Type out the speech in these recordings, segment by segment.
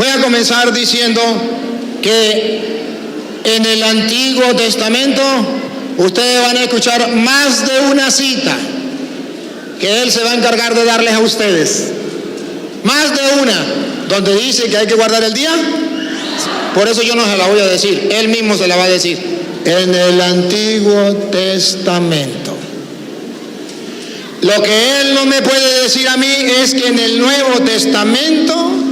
Voy a comenzar diciendo que en el Antiguo Testamento ustedes van a escuchar más de una cita que Él se va a encargar de darles a ustedes. Más de una, donde dice que hay que guardar el día. Por eso yo no se la voy a decir, Él mismo se la va a decir. En el Antiguo Testamento. Lo que Él no me puede decir a mí es que en el Nuevo Testamento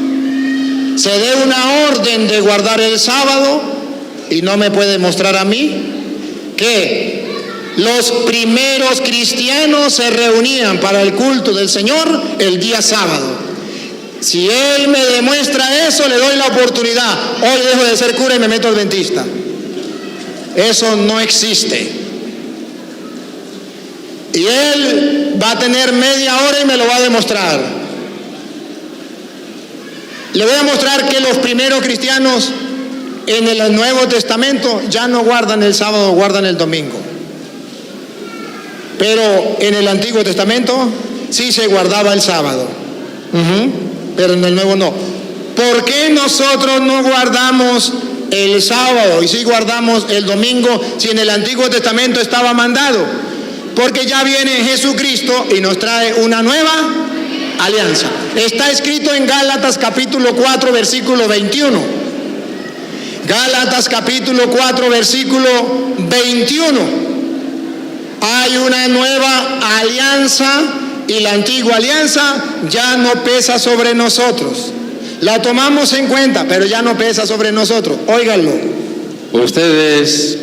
se dé una orden de guardar el sábado, y no me puede mostrar a mí que los primeros cristianos se reunían para el culto del Señor el día sábado. Si Él me demuestra eso, le doy la oportunidad. Hoy dejo de ser cura y me meto adventista. Eso no existe. Y Él va a tener media hora y me lo va a demostrar. Le voy a mostrar que los primeros cristianos en el Nuevo Testamento ya no guardan el sábado, guardan el domingo. Pero en el Antiguo Testamento sí se guardaba el sábado. Pero en el Nuevo no. ¿Por qué nosotros no guardamos el sábado y sí guardamos el domingo si en el Antiguo Testamento estaba mandado? Porque ya viene Jesucristo y nos trae una nueva alianza. Está escrito en Gálatas capítulo 4 versículo 21. Gálatas capítulo 4 versículo 21. Hay una nueva alianza y la antigua alianza ya no pesa sobre nosotros. La tomamos en cuenta, pero ya no pesa sobre nosotros. Óiganlo. Ustedes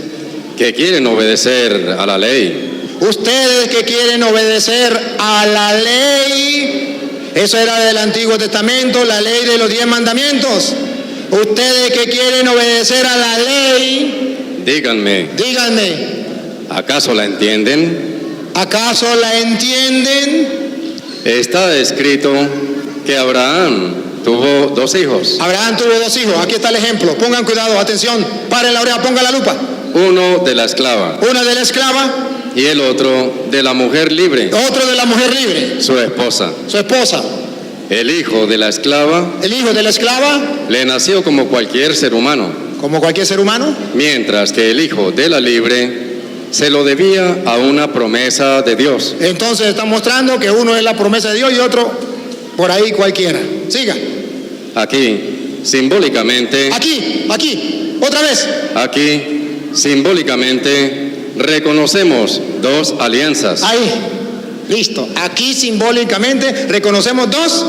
que quieren obedecer a la ley. Ustedes que quieren obedecer a la ley, eso era del Antiguo Testamento, la ley de los 10 mandamientos. Ustedes que quieren obedecer a la ley, díganme, ¿acaso la entienden? ¿Acaso la entienden? Está escrito que Abraham tuvo 2 hijos. Abraham tuvo 2 hijos, aquí está el ejemplo. Pongan cuidado, atención, paren la oreja, pongan la lupa. Uno de la esclava. Una de la esclava. Y el otro de la mujer libre. Otro de la mujer libre. Su esposa. Su esposa. El hijo de la esclava. El hijo de la esclava. Le nació como cualquier ser humano. Como cualquier ser humano. Mientras que el hijo de la libre se lo debía a una promesa de Dios. Entonces está mostrando que uno es la promesa de Dios y otro por ahí cualquiera. Siga. Aquí, simbólicamente. Aquí, otra vez. Aquí, simbólicamente, reconocemos 2 alianzas. Ahí, listo. Aquí simbólicamente reconocemos 2: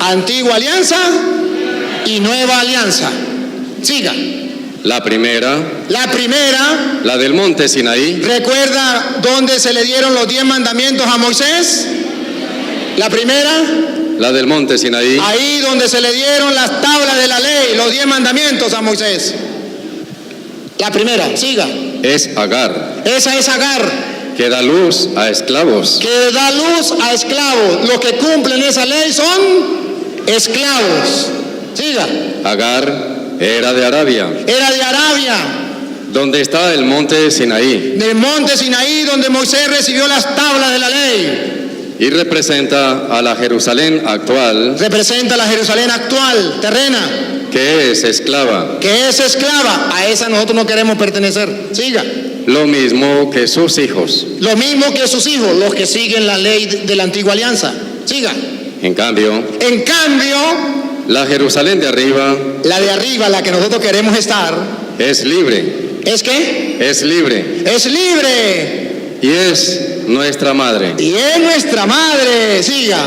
antigua alianza y nueva alianza. Siga. La primera, la del monte Sinaí. ¿Recuerda dónde se le dieron los 10 mandamientos a Moisés? La primera, la del monte Sinaí. Ahí donde se le dieron las tablas de la ley, los 10 mandamientos a Moisés. La primera, siga. Es Agar. Esa es Agar. Que da luz a esclavos. Que da luz a esclavos. Los que cumplen esa ley son esclavos. Siga. Agar era de Arabia. Era de Arabia. ¿Dónde está el monte Sinaí? Del monte Sinaí, donde Moisés recibió las tablas de la ley. Y representa a la Jerusalén actual. Representa a la Jerusalén actual, terrena. Que es esclava. Que es esclava. A esa nosotros no queremos pertenecer. Siga. Lo mismo que sus hijos. Lo mismo que sus hijos, los que siguen la ley de la antigua alianza. Siga. En cambio, la Jerusalén de arriba. La de arriba, la que nosotros queremos estar. Es libre. ¿Es qué? Es libre. Es libre. Y es nuestra madre. Y es nuestra madre. Siga.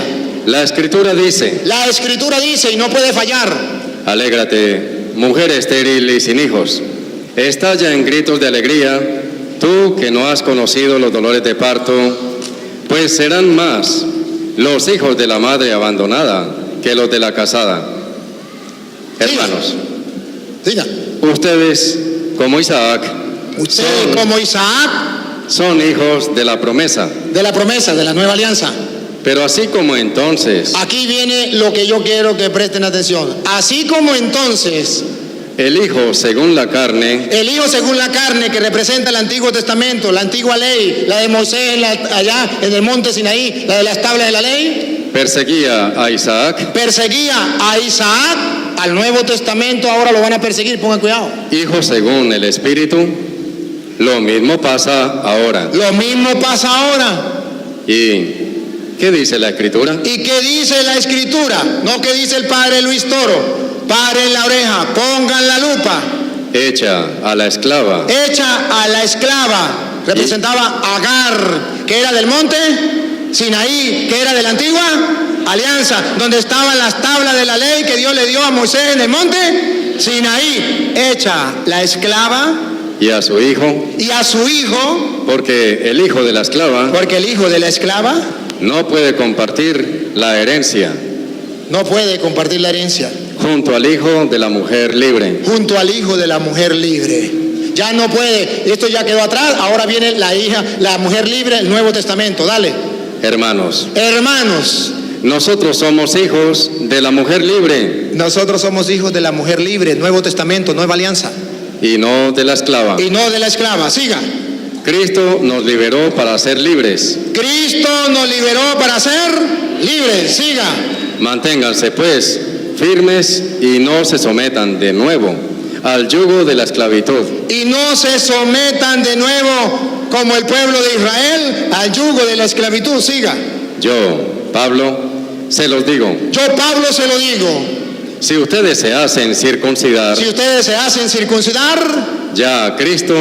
La Escritura dice. La Escritura dice y no puede fallar. Alégrate, mujer estéril y sin hijos. Estalla en gritos de alegría, tú que no has conocido los dolores de parto, pues serán más los hijos de la madre abandonada que los de la casada. Hermanos, siga. Ustedes como Isaac. Son hijos de la promesa. De la promesa, de la nueva alianza. Pero así como entonces. Aquí viene lo que yo quiero que presten atención. Así como entonces. El hijo según la carne. El hijo según la carne, que representa el Antiguo Testamento, la antigua ley, la de Moisés allá en el monte Sinaí, la de las tablas de la ley. Perseguía a Isaac. al Nuevo Testamento, ahora lo van a perseguir, pongan cuidado. hijos según el Espíritu, lo mismo pasa ahora. Lo mismo pasa ahora. ¿Y qué dice la Escritura? ¿Y qué dice la Escritura? No, ¿qué dice el padre Luis Toro? Paren la oreja, pongan la lupa. Echa a la esclava. Echa a la esclava. Representaba a Agar, que era del monte Sinaí, que era de la antigua alianza, donde estaban las tablas de la ley que Dios le dio a Moisés en el monte Sinaí. Echa la esclava Y a su hijo, y a su hijo, porque el hijo de la esclava porque el hijo de la esclava no puede compartir la herencia no puede compartir la herencia junto al hijo de la mujer libre. junto al hijo de la mujer libre. Ya no puede, esto ya quedó atrás, ahora viene la hija, la mujer libre, el Nuevo Testamento. Dale. Hermanos, Hermanos, nosotros somos hijos de la mujer libre nosotros somos hijos de la mujer libre, Nuevo Testamento, Nueva Alianza, y no de la esclava. y no de la esclava. Siga. Cristo nos liberó para ser libres. Cristo nos liberó para ser libres. Siga. Manténganse pues firmes y no se sometan de nuevo al yugo de la esclavitud. Y no se sometan de nuevo, como el pueblo de Israel, al yugo de la esclavitud. Siga. Yo, Pablo, se los digo, Yo, Pablo, se lo digo. si ustedes se hacen circuncidar, Si ustedes se hacen circuncidar, ya a Cristo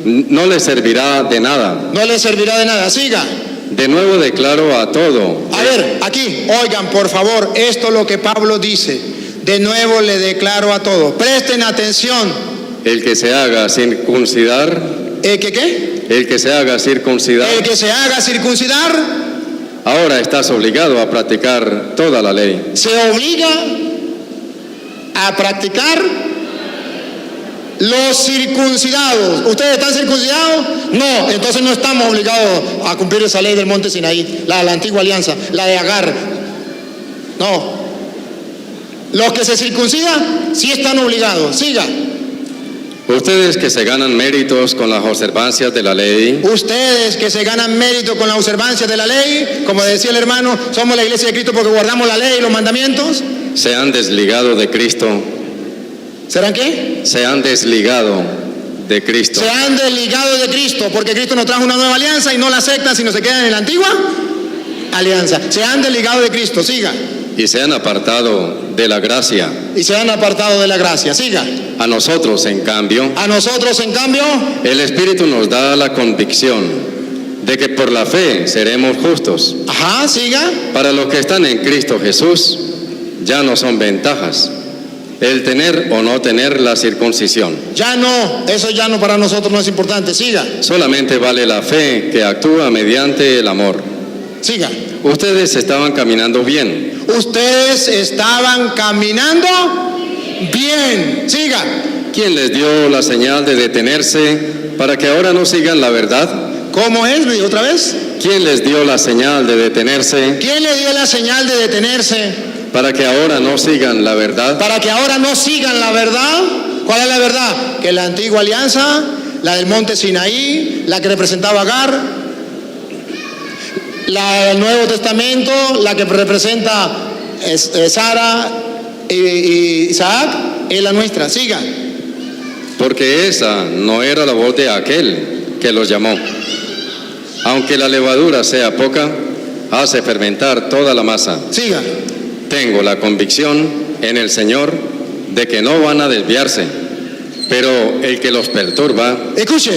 no les servirá de nada. no les servirá de nada. Siga. De nuevo declaro a todo. A ver, aquí, oigan, por favor, esto es lo que Pablo dice. De nuevo le declaro a todo. Presten atención. El que se haga circuncidar, ¿Qué? el que se haga circuncidar, El que se haga circuncidar ahora estás obligado a practicar toda la ley. se obliga a practicar los circuncidados. ¿Ustedes están circuncidados? No, entonces no estamos obligados a cumplir esa ley del monte Sinaí, la antigua alianza, la de Agar. No. Los que se circuncidan sí están obligados. Siga. Ustedes que se ganan méritos con las observancias de la ley, Ustedes que se ganan mérito con la observancia de la ley, como decía el hermano, somos la iglesia de Cristo porque guardamos la ley y los mandamientos. se han desligado de Cristo, ¿Serán qué? se han desligado de Cristo. Se han desligado de Cristo porque Cristo nos trajo una nueva alianza y no la aceptan sino se quedan en la antigua alianza. Se han desligado de Cristo. Siga. Y se han apartado de la gracia. Y se han apartado de la gracia. Siga. A nosotros, en cambio, A nosotros, en cambio, el Espíritu nos da la convicción de que por la fe seremos justos. siga. Para los que están en Cristo Jesús, ya no son ventajas el tener o no tener la circuncisión. Ya no, eso ya no para nosotros no es importante. Siga. Solamente vale la fe que actúa mediante el amor. Siga. Ustedes estaban caminando bien. Ustedes estaban caminando bien. Siga. ¿Quién les dio la señal de detenerse para que ahora no sigan la verdad? ¿Cómo es? ¿Otra vez? ¿Quién les dio la señal de detenerse ¿Quién le dio la señal de detenerse para que ahora no sigan la verdad? para que ahora no sigan la verdad? ¿Cuál es la verdad? Que la antigua alianza, la del monte Sinaí, la que representaba a Agar, la del Nuevo Testamento, la que representa Sara y Isaac, es la nuestra. Siga. Porque esa no era la voz de aquel que los llamó. Aunque la levadura sea poca, hace fermentar toda la masa. Siga. Tengo la convicción en el Señor de que no van a desviarse, pero el que los perturba, Escuche,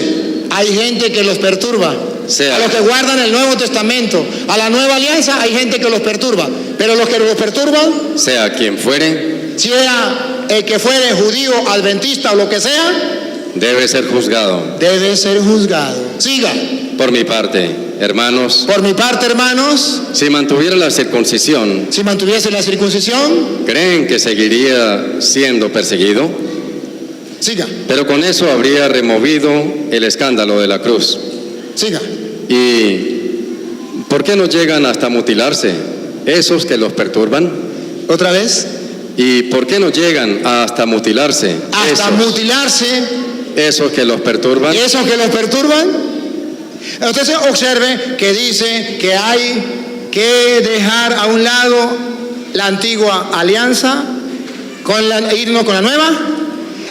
hay gente que los perturba. Sea. A los que guardan el Nuevo Testamento, a la nueva alianza, hay gente que los perturba. Pero los que los perturban, sea quien fuere, sea el que fuere judío, adventista o lo que sea, debe ser juzgado. debe ser juzgado. Siga. Por mi parte, hermanos, Por mi parte, hermanos, si mantuviera la circuncisión, si mantuviese la circuncisión, ¿creen que seguiría siendo perseguido? siga, Pero con eso habría removido el escándalo de la cruz. siga. ¿Y por qué no llegan hasta mutilarse esos que los perturban? Otra vez, ¿Y por qué no llegan hasta mutilarse hasta mutilarse, esos que los perturban? esos que los perturban. Entonces observe que dice que hay que dejar a un lado la antigua alianza, irnos con la nueva.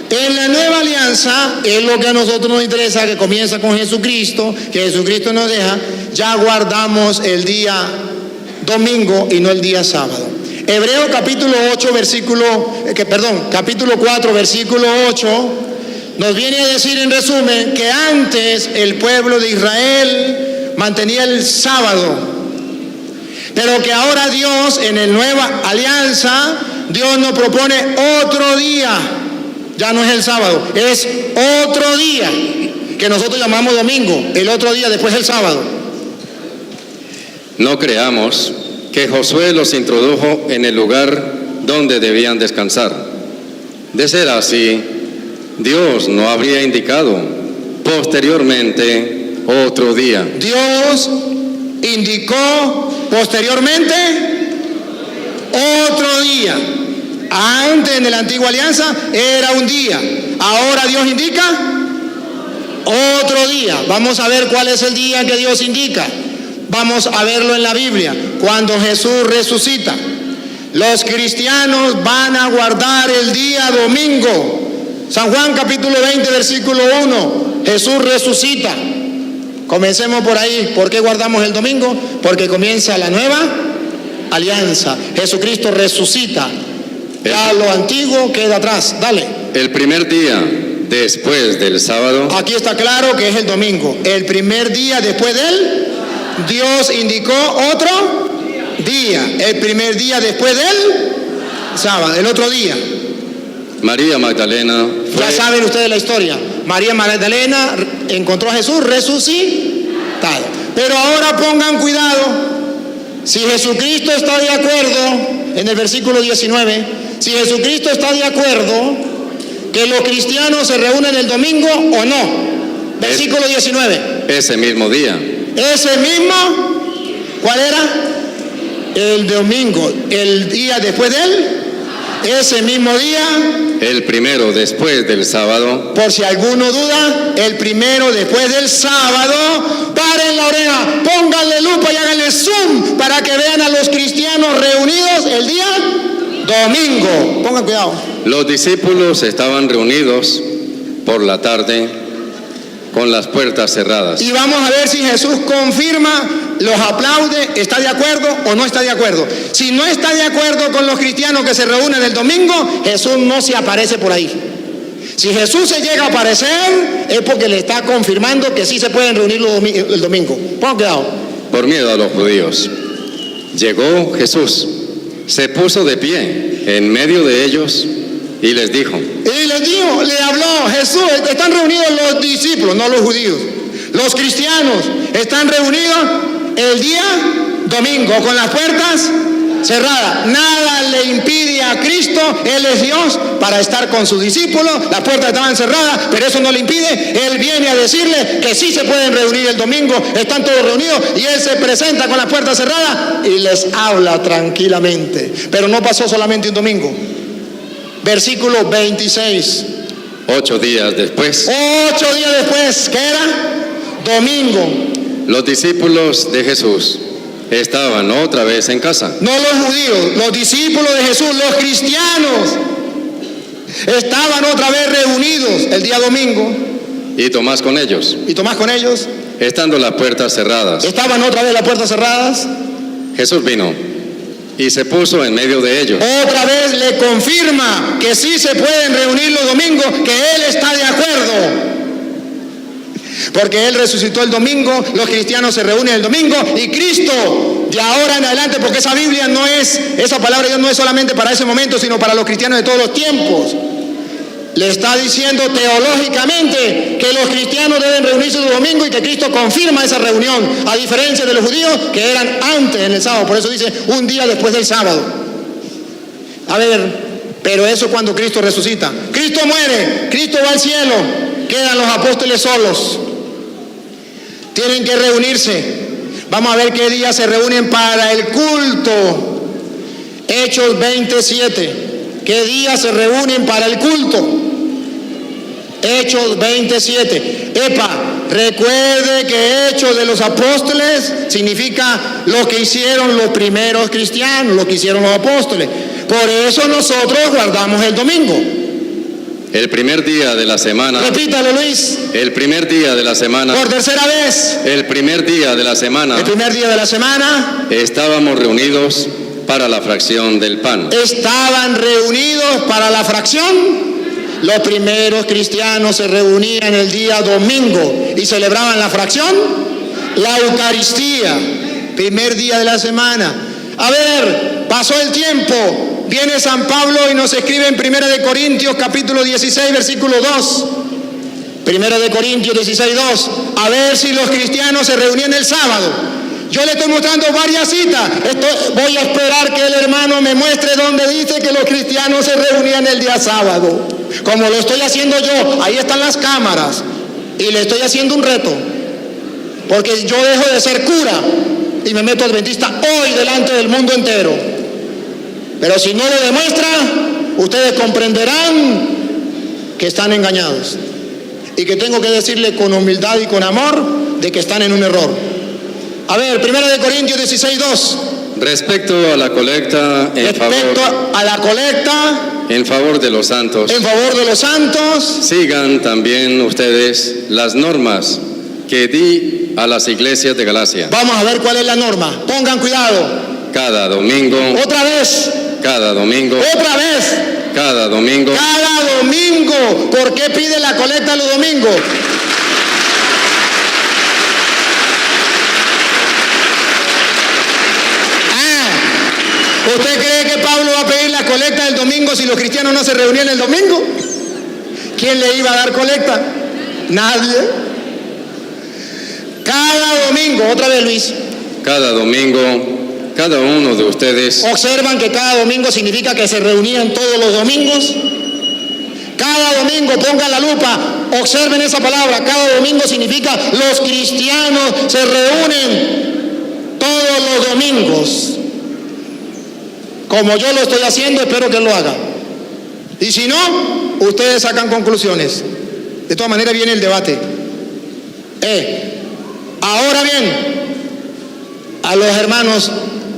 En la nueva alianza es lo que a nosotros nos interesa, que comienza con Jesucristo, que Jesucristo nos deja. Ya guardamos el día domingo y no el día sábado. Hebreos capítulo 4, versículo 8, nos viene a decir en resumen que antes el pueblo de Israel mantenía el sábado, pero que ahora Dios, en la nueva alianza, Dios nos propone otro día. Ya no es el sábado, es otro día, que nosotros llamamos domingo, el otro día después del sábado. No creamos que Josué los introdujo en el lugar donde debían descansar. De ser así, Dios no habría indicado posteriormente otro día. Dios indicó posteriormente otro día. Antes, en la antigua alianza, era un día. Ahora Dios indica otro día. Vamos a ver cuál es el día que Dios indica. Vamos a verlo en la Biblia. Cuando Jesús resucita, los cristianos van a guardar el día domingo. San Juan capítulo 20, versículo 1. Jesús resucita. Comencemos por ahí. ¿Por qué guardamos el domingo? Porque comienza la nueva alianza. Jesucristo resucita. Ya lo antiguo queda atrás. Dale. El primer día después del sábado. Aquí está claro que es el domingo. El primer día después de él, Dios indicó otro día. El primer día después del sábado, el otro día. María Magdalena fue... Ya saben ustedes la historia. María Magdalena encontró a Jesús resucitado. Pero ahora pongan cuidado. Si Jesucristo está de acuerdo, en el versículo 19, si Jesucristo está de acuerdo que los cristianos se reúnen el domingo o no. Versículo 19. Ese mismo día. Ese mismo, ¿cuál era? El domingo, el día después de él. Ese mismo día. El primero después del sábado. Por si alguno duda, el primero después del sábado. Paren la oreja, pónganle lupa y háganle zoom para que vean a los cristianos reunidos el día domingo. Pongan cuidado. Los discípulos estaban reunidos por la tarde con las puertas cerradas. Y vamos a ver si Jesús confirma, los aplaude, está de acuerdo o no está de acuerdo. Si no está de acuerdo con los cristianos que se reúnen el domingo, Jesús no se aparece por ahí. Si Jesús se llega a aparecer, es porque le está confirmando que sí se pueden reunir el domingo. Pongan cuidado. Por miedo a los judíos, llegó Jesús, se puso de pie en medio de ellos y les dijo. Y les dijo, le habló Jesús, están reunidos los discípulos, no los judíos. Los cristianos están reunidos el día domingo con las puertas cerradas. Nada le impide a Cristo, Él es Dios, para estar con sus discípulos. Las puertas estaban cerradas, pero eso no le impide. Él viene a decirle que sí se pueden reunir el domingo, están todos reunidos y Él se presenta con las puertas cerradas y les habla tranquilamente. Pero no pasó solamente un domingo. Versículo 26. 8 días después. 8 días después, ¿qué era? Domingo. Los discípulos de Jesús estaban otra vez en casa. No los judíos, los discípulos de Jesús, los cristianos, estaban otra vez reunidos el día domingo. Y Tomás con ellos. Y Tomás con ellos. Estando las puertas cerradas. Estaban otra vez las puertas cerradas. Jesús vino y se puso en medio de ellos. Otra vez le confirma que sí se pueden reunir los domingos, que Él está de acuerdo. Porque Él resucitó el domingo, los cristianos se reúnen el domingo y Cristo de ahora en adelante, porque esa Biblia no es, esa palabra de Dios no es solamente para ese momento, sino para los cristianos de todos los tiempos. Le está diciendo teológicamente que los cristianos deben reunirse el domingo y que Cristo confirma esa reunión, a diferencia de los judíos que eran antes en el sábado. Por eso dice un día después del sábado. A ver, pero eso cuando Cristo resucita. Cristo muere, Cristo va al cielo, quedan los apóstoles solos. Tienen que reunirse. Vamos a ver qué día se reúnen para el culto. Hechos 27. ¿Qué día se reúnen para el culto? Hechos 27. Epa, Recuerde que Hechos de los Apóstoles significa lo que hicieron los primeros cristianos, lo que hicieron los apóstoles. Por eso nosotros guardamos el domingo. El primer día de la semana. Repítalo, Luis. El primer día de la semana. Por tercera vez. El primer día de la semana. El primer día de la semana. Estábamos reunidos para la fracción del pan. Estaban reunidos para la fracción. Los primeros cristianos se reunían el día domingo y celebraban la fracción, la Eucaristía, primer día de la semana. A ver, pasó el tiempo, viene San Pablo y nos escribe en 1 de Corintios capítulo 16, versículo 2. 1 de Corintios 16, 2. A ver si los cristianos se reunían el sábado. Yo le estoy mostrando varias citas. Voy a esperar que el hermano me muestre donde dice que los cristianos se reunían el día sábado. Como lo estoy haciendo yo, ahí están las cámaras. Y le estoy haciendo un reto. Porque yo dejo de ser cura y me meto adventista hoy delante del mundo entero. Pero si no lo demuestra, ustedes comprenderán que están engañados. Y que tengo que decirle con humildad y con amor de que están en un error. A ver, 1 de Corintios 16, 2. Respecto a la colecta en favor de los santos. En favor de los santos. Sigan también ustedes las normas que di a las iglesias de Galacia. Vamos a ver cuál es la norma. Pongan cuidado. Cada domingo. Otra vez. Cada domingo. Otra vez. Cada domingo. Cada domingo. ¿Por qué pide la colecta los domingos? ¿Usted cree que Pablo va a pedir la colecta el domingo si los cristianos no se reunían el domingo? ¿Quién le iba a dar colecta? Nadie. Cada domingo, otra vez Luis. Cada domingo, cada uno de ustedes. ¿Observan que cada domingo significa que se reunían todos los domingos? Cada domingo, pongan la lupa, observen esa palabra. Cada domingo significa los cristianos se reúnen todos los domingos. Como yo lo estoy haciendo, espero que lo haga. Y si no, ustedes sacan conclusiones. De todas maneras viene el debate. Ahora bien, a los hermanos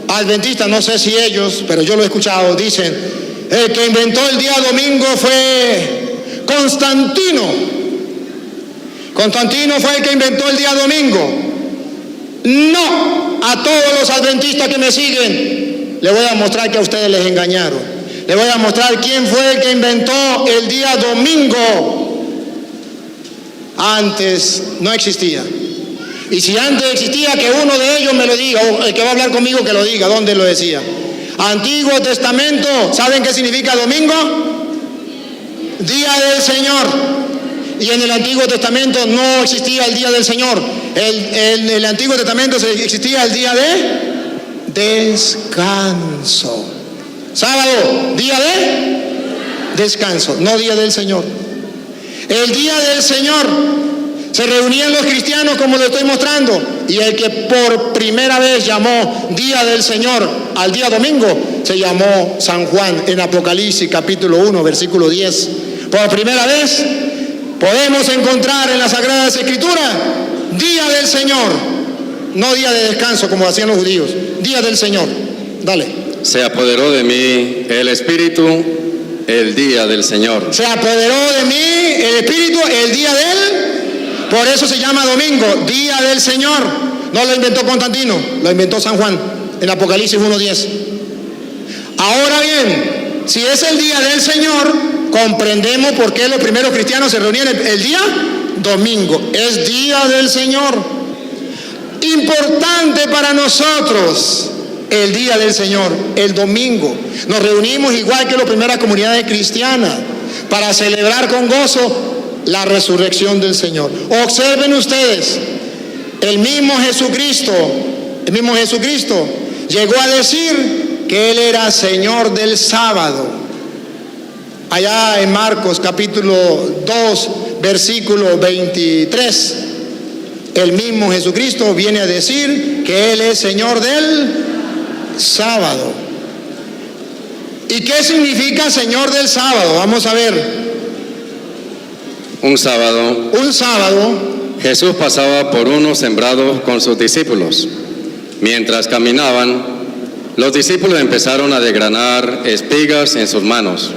adventistas, no sé si ellos, pero yo lo he escuchado, dicen, el que inventó el día domingo fue Constantino. Constantino fue el que inventó el día domingo. No, a todos los adventistas que me siguen, le voy a mostrar que a ustedes les engañaron. Le voy a mostrar quién fue el que inventó el día domingo. Antes no existía. Y si antes existía, que uno de ellos me lo diga, o el que va a hablar conmigo que lo diga, ¿dónde lo decía? Antiguo Testamento, ¿saben qué significa domingo? Día del Señor. Y en el Antiguo Testamento no existía el día del Señor. En el Antiguo Testamento existía el día de descanso. Sábado, día de descanso, no día del Señor. El día del Señor se reunían los cristianos como lo estoy mostrando, y el que por primera vez llamó día del Señor al día domingo se llamó San Juan en Apocalipsis capítulo 1 versículo 10. Por primera vez podemos encontrar en las Sagradas Escrituras día del Señor, no día de descanso como hacían los judíos, día del Señor. Dale. Se apoderó de mí el Espíritu el día del Señor. Se apoderó de mí el Espíritu el día del... Por eso se llama domingo, día del Señor. No lo inventó Constantino, lo inventó San Juan en Apocalipsis 1:10. Ahora bien, si es el día del Señor, comprendemos por qué los primeros cristianos se reunían el día domingo. Es día del Señor. Importante para nosotros el día del Señor, el domingo. Nos reunimos igual que las primeras comunidades cristianas para celebrar con gozo la resurrección del Señor. Observen ustedes, el mismo Jesucristo llegó a decir que Él era Señor del sábado. Allá en Marcos capítulo 2, versículo 23, el mismo Jesucristo viene a decir que Él es Señor del sábado. ¿Y qué significa Señor del sábado? Vamos a ver. Un sábado Jesús pasaba por unos sembrados con sus discípulos. Mientras caminaban, los discípulos empezaron a desgranar espigas en sus manos.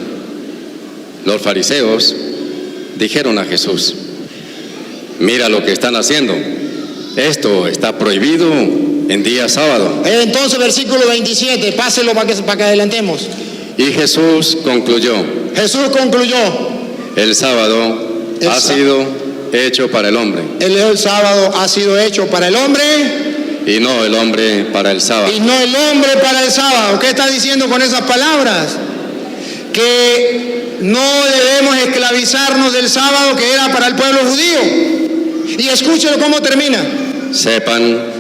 Los fariseos dijeron a Jesús: mira lo que están haciendo. Esto está prohibido en día sábado. Entonces, versículo 27, páselo para que adelantemos. Y Jesús concluyó: Jesús concluyó: el sábado ha sido hecho para el hombre. El sábado ha sido hecho para el hombre. Y no el hombre para el sábado. Y no el hombre para el sábado. ¿Qué está diciendo con esas palabras? Que no debemos esclavizarnos del sábado que era para el pueblo judío. Y escúchelo cómo termina. Sepan,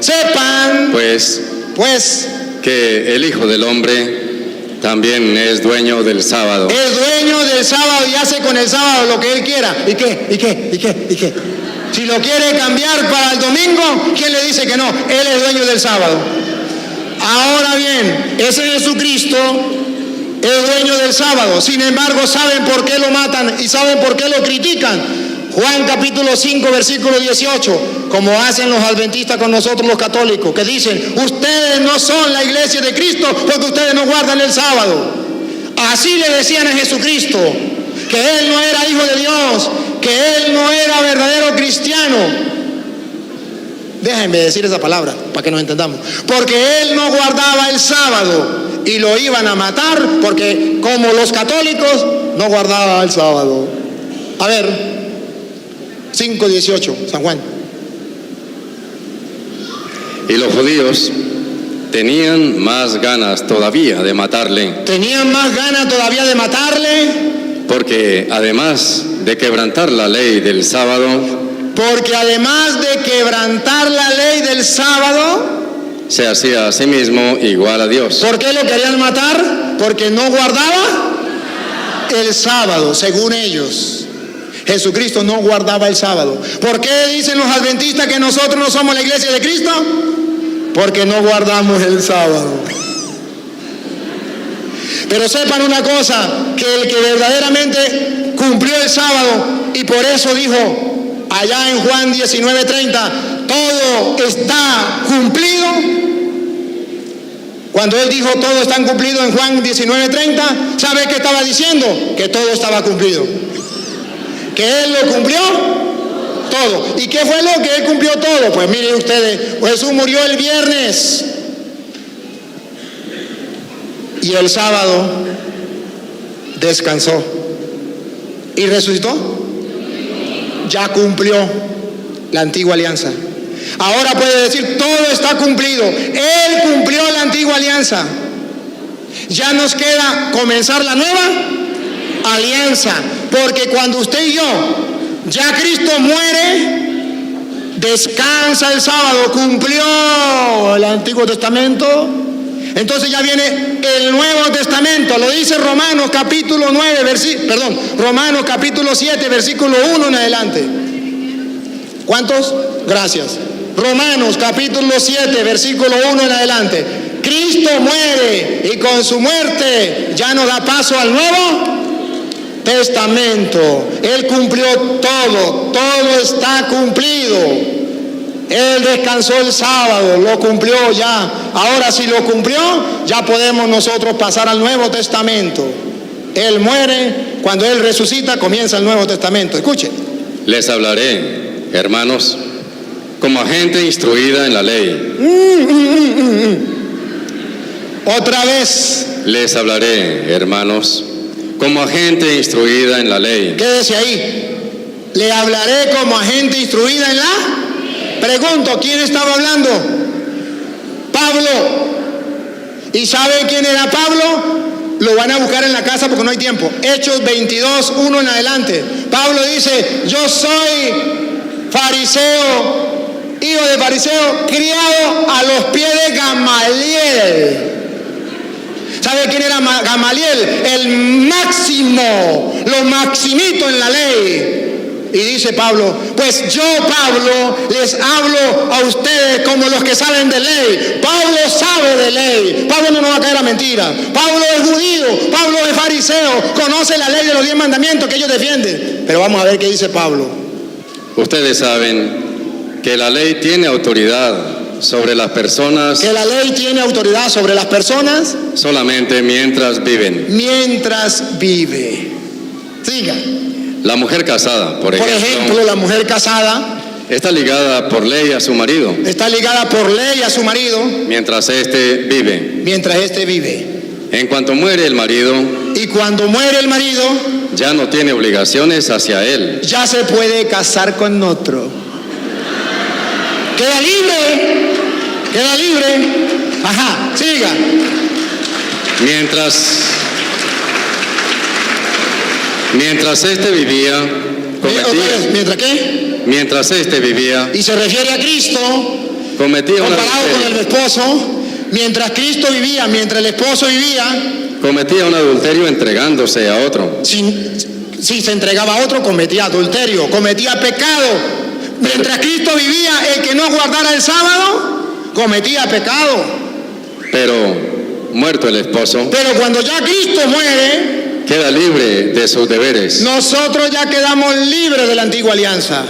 pues, que el Hijo del Hombre también es dueño del sábado. Es dueño del sábado y hace con el sábado lo que él quiera. ¿Y qué? Si lo quiere cambiar para el domingo, ¿quién le dice que no? Él es dueño del sábado. Ahora bien, ese Jesucristo es dueño del sábado. Sin embargo, ¿saben por qué lo matan y saben por qué lo critican? Juan capítulo 5, versículo 18, como hacen los adventistas con nosotros los católicos, que dicen: ustedes no son la iglesia de Cristo porque ustedes no guardan el sábado. Así le decían a Jesucristo, que Él no era hijo de Dios, que Él no era verdadero cristiano. Déjenme decir esa palabra para que nos entendamos. Porque Él no guardaba el sábado y lo iban a matar porque, como los católicos, no guardaba el sábado. A ver, 5:18, San Juan. Y los judíos tenían más ganas todavía de matarle. Porque además de quebrantar la ley del sábado, se hacía a sí mismo igual a Dios. ¿Por qué lo querían matar? Porque no guardaba el sábado, según ellos. Jesucristo no guardaba el sábado. ¿Por qué dicen los adventistas que nosotros no somos la iglesia de Cristo? Porque no guardamos el sábado. Pero sepan una cosa, que el que verdaderamente cumplió el sábado, y por eso dijo allá en Juan 19:30, todo está cumplido. Cuando él dijo todo está cumplido en Juan 19:30, ¿sabe qué estaba diciendo? Que todo estaba cumplido. Que él lo cumplió todo. ¿Y qué fue lo que él cumplió todo? Pues miren ustedes, Jesús murió el viernes y el sábado descansó y resucitó. Ya cumplió la antigua alianza. Ahora puede decir: todo está cumplido. Él cumplió la antigua alianza. Ya nos queda comenzar la nueva alianza. Porque cuando usted y yo, ya Cristo muere, descansa el sábado, cumplió el Antiguo Testamento, entonces ya viene el Nuevo Testamento. Lo dice Romanos capítulo 7, versículo 1 en adelante. ¿Cuántos? Gracias. Romanos capítulo 7, versículo 1 en adelante. Cristo muere y con su muerte ya nos da paso al Nuevo Testamento. Él cumplió todo está cumplido. Él descansó el sábado, lo cumplió ya. Ahora, si lo cumplió, ya podemos nosotros pasar al Nuevo Testamento. Él muere, cuando Él resucita comienza el Nuevo Testamento. Escuchen. Les hablaré, hermanos, como a gente instruida en la ley. Otra vez. Les hablaré, hermanos, como a gente instruida en la ley. Quédese ahí. Le hablaré como a gente instruida en la... Pregunto, ¿quién estaba hablando? Pablo. ¿Y sabe quién era Pablo? Lo van a buscar en la casa porque no hay tiempo. Hechos 22, 1 en adelante. Pablo dice: yo soy fariseo, hijo de fariseo, criado a los pies de Gamaliel. ¿Sabe quién era Gamaliel? El máximo, lo maximito en la ley. Y dice Pablo: pues yo, Pablo, les hablo a ustedes como los que saben de ley. Pablo sabe de ley. Pablo no nos va a caer a mentira. Pablo es judío, Pablo es fariseo, conoce la ley de los 10 mandamientos que ellos defienden. Pero vamos a ver qué dice Pablo. Ustedes saben que la ley tiene autoridad sobre las personas que la ley tiene autoridad sobre las personas solamente mientras viven. mientras vive. Siga. La mujer casada, Por ejemplo, la mujer casada está ligada por ley a su marido está ligada por ley a su marido mientras éste vive. mientras éste vive. En cuanto muere el marido, Y cuando muere el marido, ya no tiene obligaciones hacia él. ya se puede casar con otro. Queda libre. Queda libre. Ajá, siga. Mientras éste vivía, ¿Mientras qué? mientras éste vivía, Y se refiere a Cristo, cometía un comparado con el adulterio, esposo. Mientras Cristo vivía, mientras el esposo vivía, cometía un adulterio entregándose a otro. si se entregaba a otro, cometía adulterio, cometía pecado. Mientras Cristo vivía, el que no guardara el sábado, cometía pecado. Pero muerto el esposo, Pero cuando ya Cristo muere, queda libre de sus deberes. nosotros ya quedamos libres de la antigua alianza.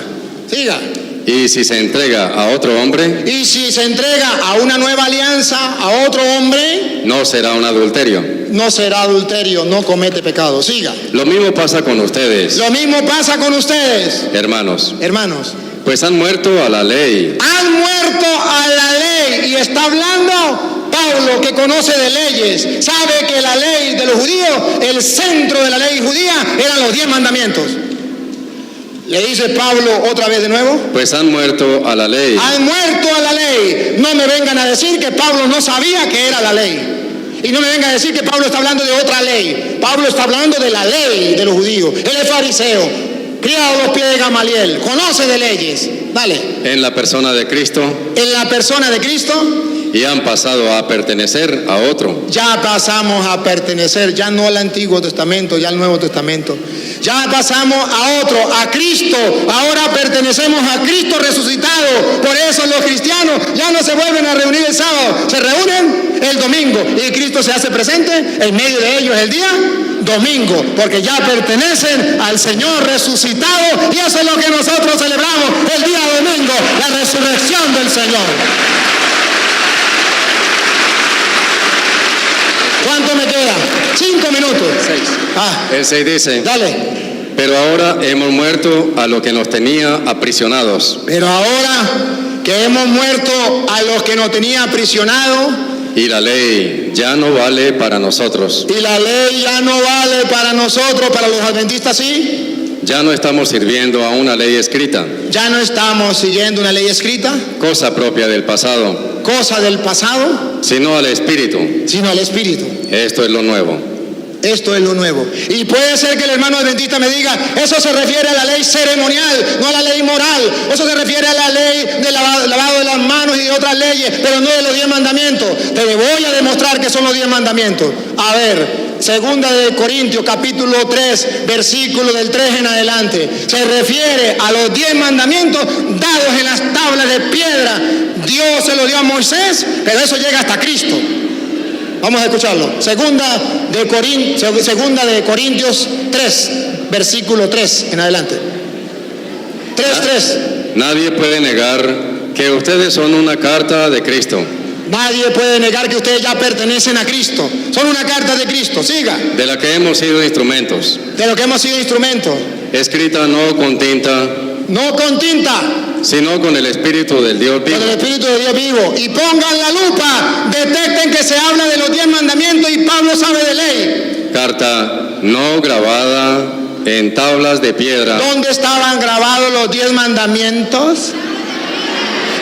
Siga. Y si se entrega a otro hombre, Y si se entrega a una nueva alianza, a otro hombre, no será un adulterio. no será adulterio, no comete pecado. Siga. Lo mismo pasa con ustedes, Lo mismo pasa con ustedes, hermanos, hermanos. pues han muerto a la ley Han muerto a la ley. Y está hablando Pablo, que conoce de leyes. Sabe que la ley de los judíos, el centro de la ley judía, eran los 10 mandamientos. Le dice Pablo otra vez de nuevo. pues han muerto a la ley. Han muerto a la ley. No me vengan a decir que Pablo no sabía que era la ley. Y no me vengan a decir que Pablo está hablando de otra ley. Pablo está hablando de la ley de los judíos. Él es fariseo, criado a los pies de Gamaliel, conoce de leyes. Dale. En la persona de Cristo, En la persona de Cristo y han pasado a pertenecer a otro. ya pasamos a pertenecer, ya no al Antiguo Testamento, ya al Nuevo Testamento. Ya pasamos a otro, a Cristo. Ahora pertenecemos a Cristo resucitado. Por eso los cristianos ya no se vuelven a reunir el sábado, se reúnen el domingo. Y Cristo se hace presente en medio de ellos el día domingo, porque ya pertenecen al Señor resucitado. Y eso es lo que nosotros celebramos el día domingo, la resurrección del Señor. ¿Cuánto me queda? 5 minutos. 6. Ah, El 6 dice, dale. pero ahora hemos muerto a lo que nos tenía aprisionados, Pero ahora que hemos muerto a los que nos tenía aprisionado, y la ley ya no vale para nosotros. y la ley ya no vale para nosotros, para los adventistas sí, Ya no estamos sirviendo a una ley escrita, ya no estamos siguiendo una ley escrita, cosa propia del pasado, cosa del pasado, sino al Espíritu. sino al Espíritu. Esto es lo nuevo. Esto es lo nuevo. Y puede ser que el hermano adventista me diga, eso se refiere a la ley ceremonial, no a la ley moral. Eso se refiere a la ley del lavado de las manos y de otras leyes, pero no de los 10 mandamientos. Te voy a demostrar que son los 10 mandamientos. A ver, segunda de Corintios, capítulo 3, versículo del 3 en adelante. Se refiere a los 10 mandamientos dados en las tablas de piedra. Dios se lo dio a Moisés, pero eso llega hasta Cristo. Vamos a escucharlo. Segunda de Corintios 3, versículo 3 en adelante. 3:3. Nadie puede negar que ustedes son una carta de Cristo, Nadie puede negar que ustedes ya pertenecen a Cristo. Son una carta de Cristo. Siga. de la que hemos sido instrumentos, De lo que hemos sido instrumentos. escrita no con tinta, No con tinta, sino con el Espíritu del Dios vivo. con el Espíritu de Dios vivo. Y pongan la lupa. Detecten que se habla de los 10 mandamientos y Pablo sabe de ley. Carta no grabada en tablas de piedra, ¿Dónde estaban grabados los 10 mandamientos?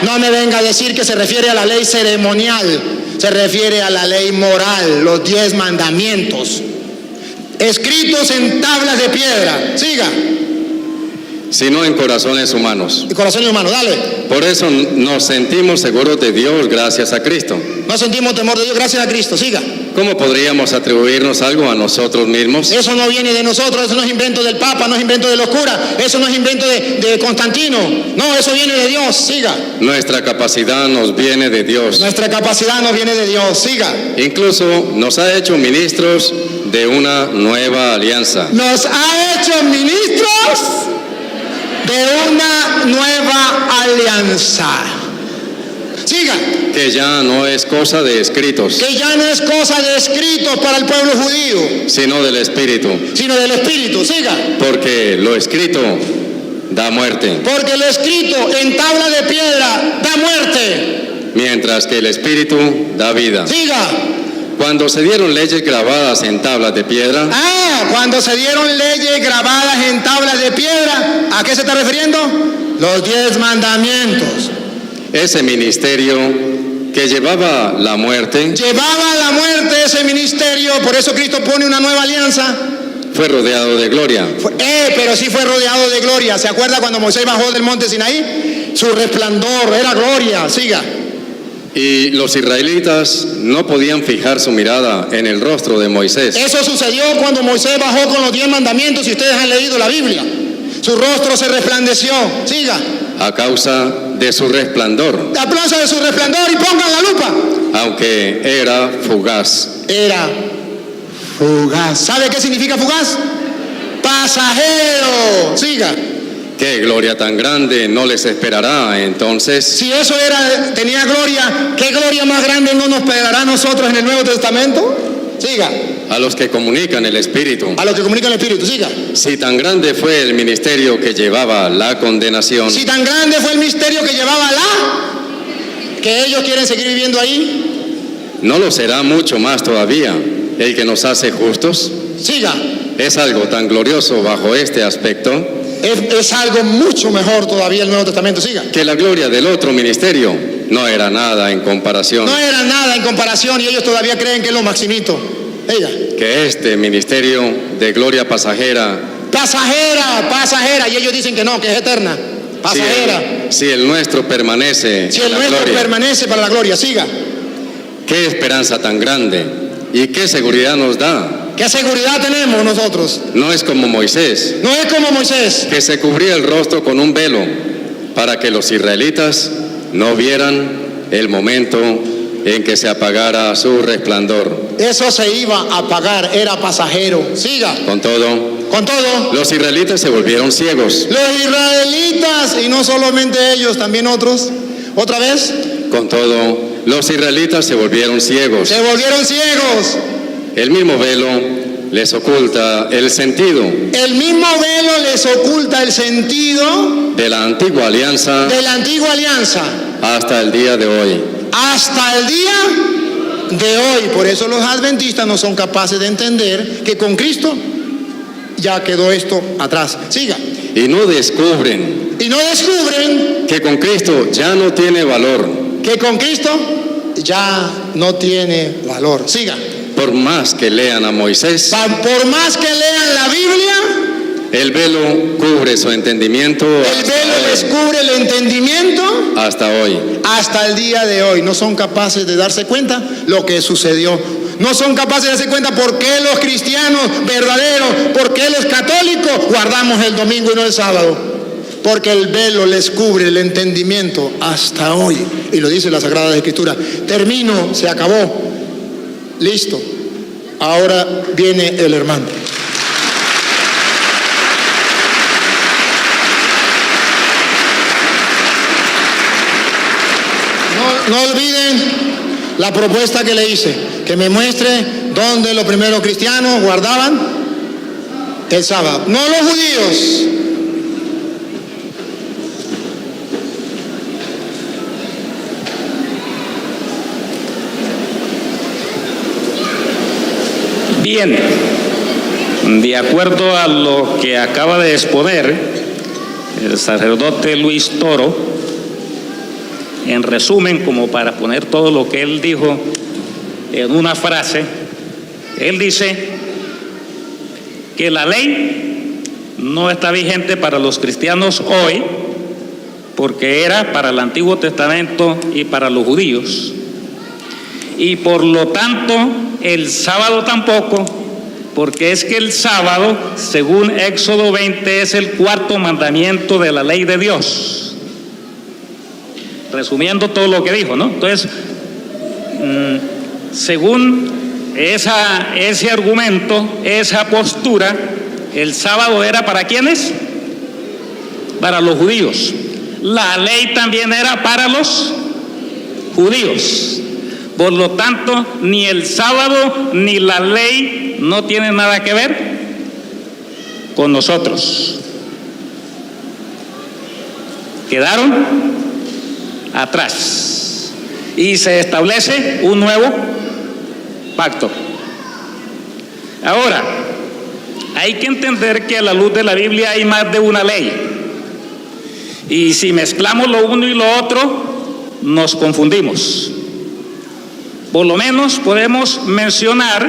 No me venga a decir que se refiere a la ley ceremonial, se refiere a la ley moral, los 10 mandamientos, escritos en tablas de piedra. Siga. sino en corazones humanos. Y corazón humano, dale. Por eso nos sentimos seguros de Dios gracias a Cristo. No sentimos temor de Dios gracias a Cristo. Siga. ¿Cómo podríamos atribuirnos algo a nosotros mismos? Eso no viene de nosotros, eso no es invento del Papa, no es invento de los curas, eso no es invento de Constantino. No, eso viene de Dios. Siga. Nuestra capacidad nos viene de Dios. Nuestra capacidad nos viene de Dios. Siga. Incluso nos ha hecho ministros de una nueva alianza, Nos ha hecho ministros de una nueva alianza. Siga. Que ya no es cosa de escritos, Que ya no es cosa de escritos para el pueblo judío, sino del Espíritu. sino del Espíritu. Siga. Porque lo escrito da muerte, Porque lo escrito en tabla de piedra da muerte. mientras que el Espíritu da vida. Siga. Cuando se dieron leyes grabadas en tablas de piedra, Cuando se dieron leyes grabadas en tablas de piedra, ¿a qué se está refiriendo? Los 10 mandamientos. ese ministerio que llevaba la muerte Llevaba a la muerte ese ministerio, por eso Cristo pone una nueva alianza. fue rodeado de gloria. Pero sí fue rodeado de gloria. ¿Se acuerda cuando Moisés bajó del monte Sinaí? Su resplandor era gloria. Siga. Y los israelitas no podían fijar su mirada en el rostro de Moisés. Eso sucedió cuando Moisés bajó con los 10 mandamientos, y ustedes han leído la Biblia. Su rostro se resplandeció. Siga. A causa de su resplandor, Aplauso de su resplandor y pongan la lupa. aunque era fugaz. Era fugaz. ¿Sabe qué significa fugaz? Pasajero. Siga. ¿Qué gloria tan grande no les esperará entonces? Si eso tenía gloria, ¿qué gloria más grande no nos pegará a nosotros en el Nuevo Testamento? Siga. A los que comunican el Espíritu. A los que comunican el Espíritu. Siga. Si tan grande fue el ministerio que llevaba la condenación, Si tan grande fue el misterio que llevaba que ellos quieren seguir viviendo ahí. ¿no lo será mucho más todavía el que nos hace justos? Siga. Es algo tan glorioso bajo este aspecto Es algo mucho mejor todavía el Nuevo Testamento. Siga. que la gloria del otro ministerio no era nada en comparación. No era nada en comparación, y ellos todavía creen que es lo maximito. Siga. Que este ministerio de gloria pasajera, Pasajera, y ellos dicen que no, que es eterna. Pasajera. si el nuestro permanece Si en el la nuestro gloria, permanece para la gloria. Siga. qué esperanza tan grande y qué seguridad nos da. ¿Qué seguridad tenemos nosotros? No es como Moisés, No es como Moisés, que se cubría el rostro con un velo para que los israelitas no vieran el momento en que se apagara su resplandor. eso se iba a apagar, era pasajero. Siga. Con todo, los israelitas se volvieron ciegos. Los israelitas, y no solamente ellos, también otros. Otra vez, Con todo, los israelitas se volvieron ciegos. se volvieron ciegos. El mismo velo les oculta el sentido El mismo velo les oculta el sentido de la antigua alianza de la antigua alianza hasta el día de hoy. hasta el día de hoy. Por eso los adventistas no son capaces de entender que con Cristo ya quedó esto atrás. Siga. Y no descubren Y no descubren que con Cristo ya no tiene valor, que con Cristo ya no tiene valor. Siga. por más que lean a Moisés. Por más que lean la Biblia, El velo cubre su entendimiento el velo les cubre el entendimiento hasta hoy. hasta el día de hoy. No son capaces de darse cuenta lo que sucedió. No son capaces de darse cuenta por qué los cristianos verdaderos, por qué los católicos guardamos el domingo y no el sábado. Porque el velo les cubre el entendimiento hasta hoy. Y lo dice la Sagrada Escritura. Termino, se acabó. Listo. Ahora viene el hermano. No olviden la propuesta que le hice, que me muestre dónde los primeros cristianos guardaban el sábado. No los judíos. Bien, de acuerdo a lo que acaba de exponer el sacerdote Luis Toro, en resumen, como para poner todo lo que él dijo en una frase, él dice que la ley no está vigente para los cristianos hoy porque era para el Antiguo Testamento y para los judíos, y por lo tanto el sábado tampoco, porque es que el sábado, según Éxodo 20, es el cuarto mandamiento de la ley de Dios. Resumiendo todo lo que dijo, ¿no? Entonces, según ese argumento, esa postura, el sábado era ¿para quiénes? para los judíos. La ley también era para los judíos. Por lo tanto, ni el sábado ni la ley no tienen nada que ver con nosotros. Quedaron atrás y se establece un nuevo pacto. Ahora, hay que entender que a la luz de la Biblia hay más de una ley. Y si mezclamos lo uno y lo otro, nos confundimos. Por lo menos podemos mencionar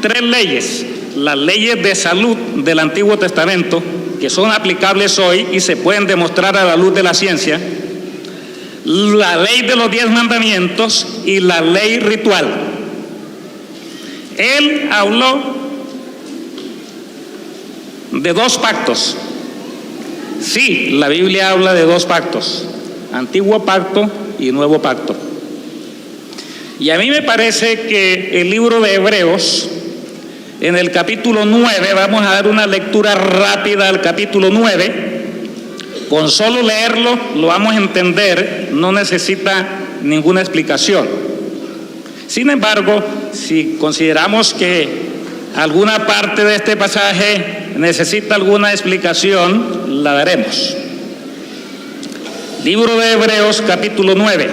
3 leyes. Las leyes de salud del Antiguo Testamento, que son aplicables hoy y se pueden demostrar a la luz de la ciencia. La ley de los 10 mandamientos y la ley ritual. Él habló de 2 pactos. Sí, la Biblia habla de 2 pactos, Antiguo Pacto y Nuevo Pacto. Y a mí me parece que el libro de Hebreos, en el capítulo 9, vamos a dar una lectura rápida al capítulo 9, con solo leerlo lo vamos a entender, no necesita ninguna explicación. Sin embargo, si consideramos que alguna parte de este pasaje necesita alguna explicación, la daremos. Libro de Hebreos, capítulo 9,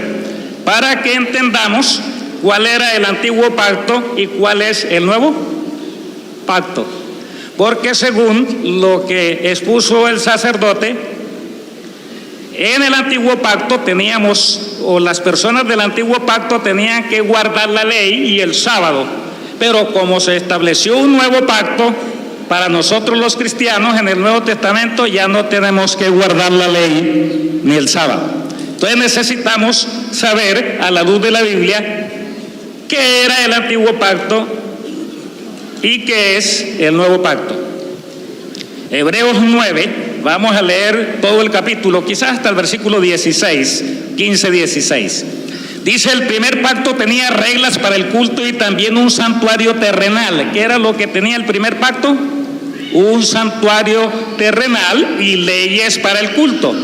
para que entendamos cuál era el antiguo pacto y cuál es el nuevo pacto. Porque según lo que expuso el sacerdote, en el antiguo pacto teníamos, o las personas del antiguo pacto tenían que guardar la ley y el sábado. Pero como se estableció un nuevo pacto, para nosotros los cristianos en el Nuevo Testamento ya no tenemos que guardar la ley ni el sábado. Entonces necesitamos saber a la luz de la Biblia qué era el antiguo pacto y qué es el nuevo pacto. Hebreos 9, vamos a leer todo el capítulo, quizás hasta el versículo 16, 15-16. Dice: el primer pacto tenía reglas para el culto y también un santuario terrenal. ¿Qué era lo que tenía el primer pacto? Un santuario terrenal y leyes para el culto.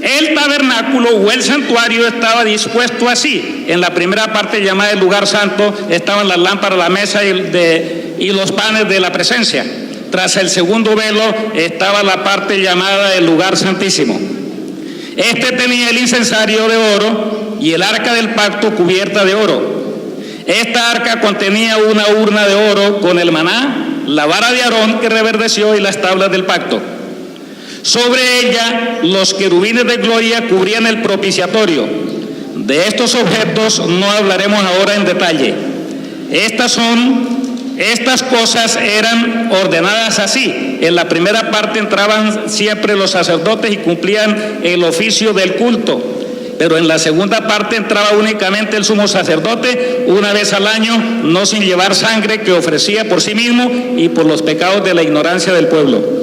El tabernáculo o el santuario estaba dispuesto así. En la primera parte, llamada el lugar santo, estaban las lámparas, la mesa y los panes de la presencia. Tras el segundo velo estaba la parte llamada el lugar santísimo. Este tenía el incensario de oro y el arca del pacto cubierta de oro. Esta arca contenía una urna de oro con el maná, la vara de Aarón que reverdeció y las tablas del pacto. Sobre ella los querubines de gloria cubrían el propiciatorio. De estos objetos no hablaremos ahora en detalle. Estas cosas eran ordenadas así. En la primera parte entraban siempre los sacerdotes y cumplían el oficio del culto. Pero en la segunda parte entraba únicamente el sumo sacerdote una vez al año, no sin llevar sangre que ofrecía por sí mismo y por los pecados de la ignorancia del pueblo.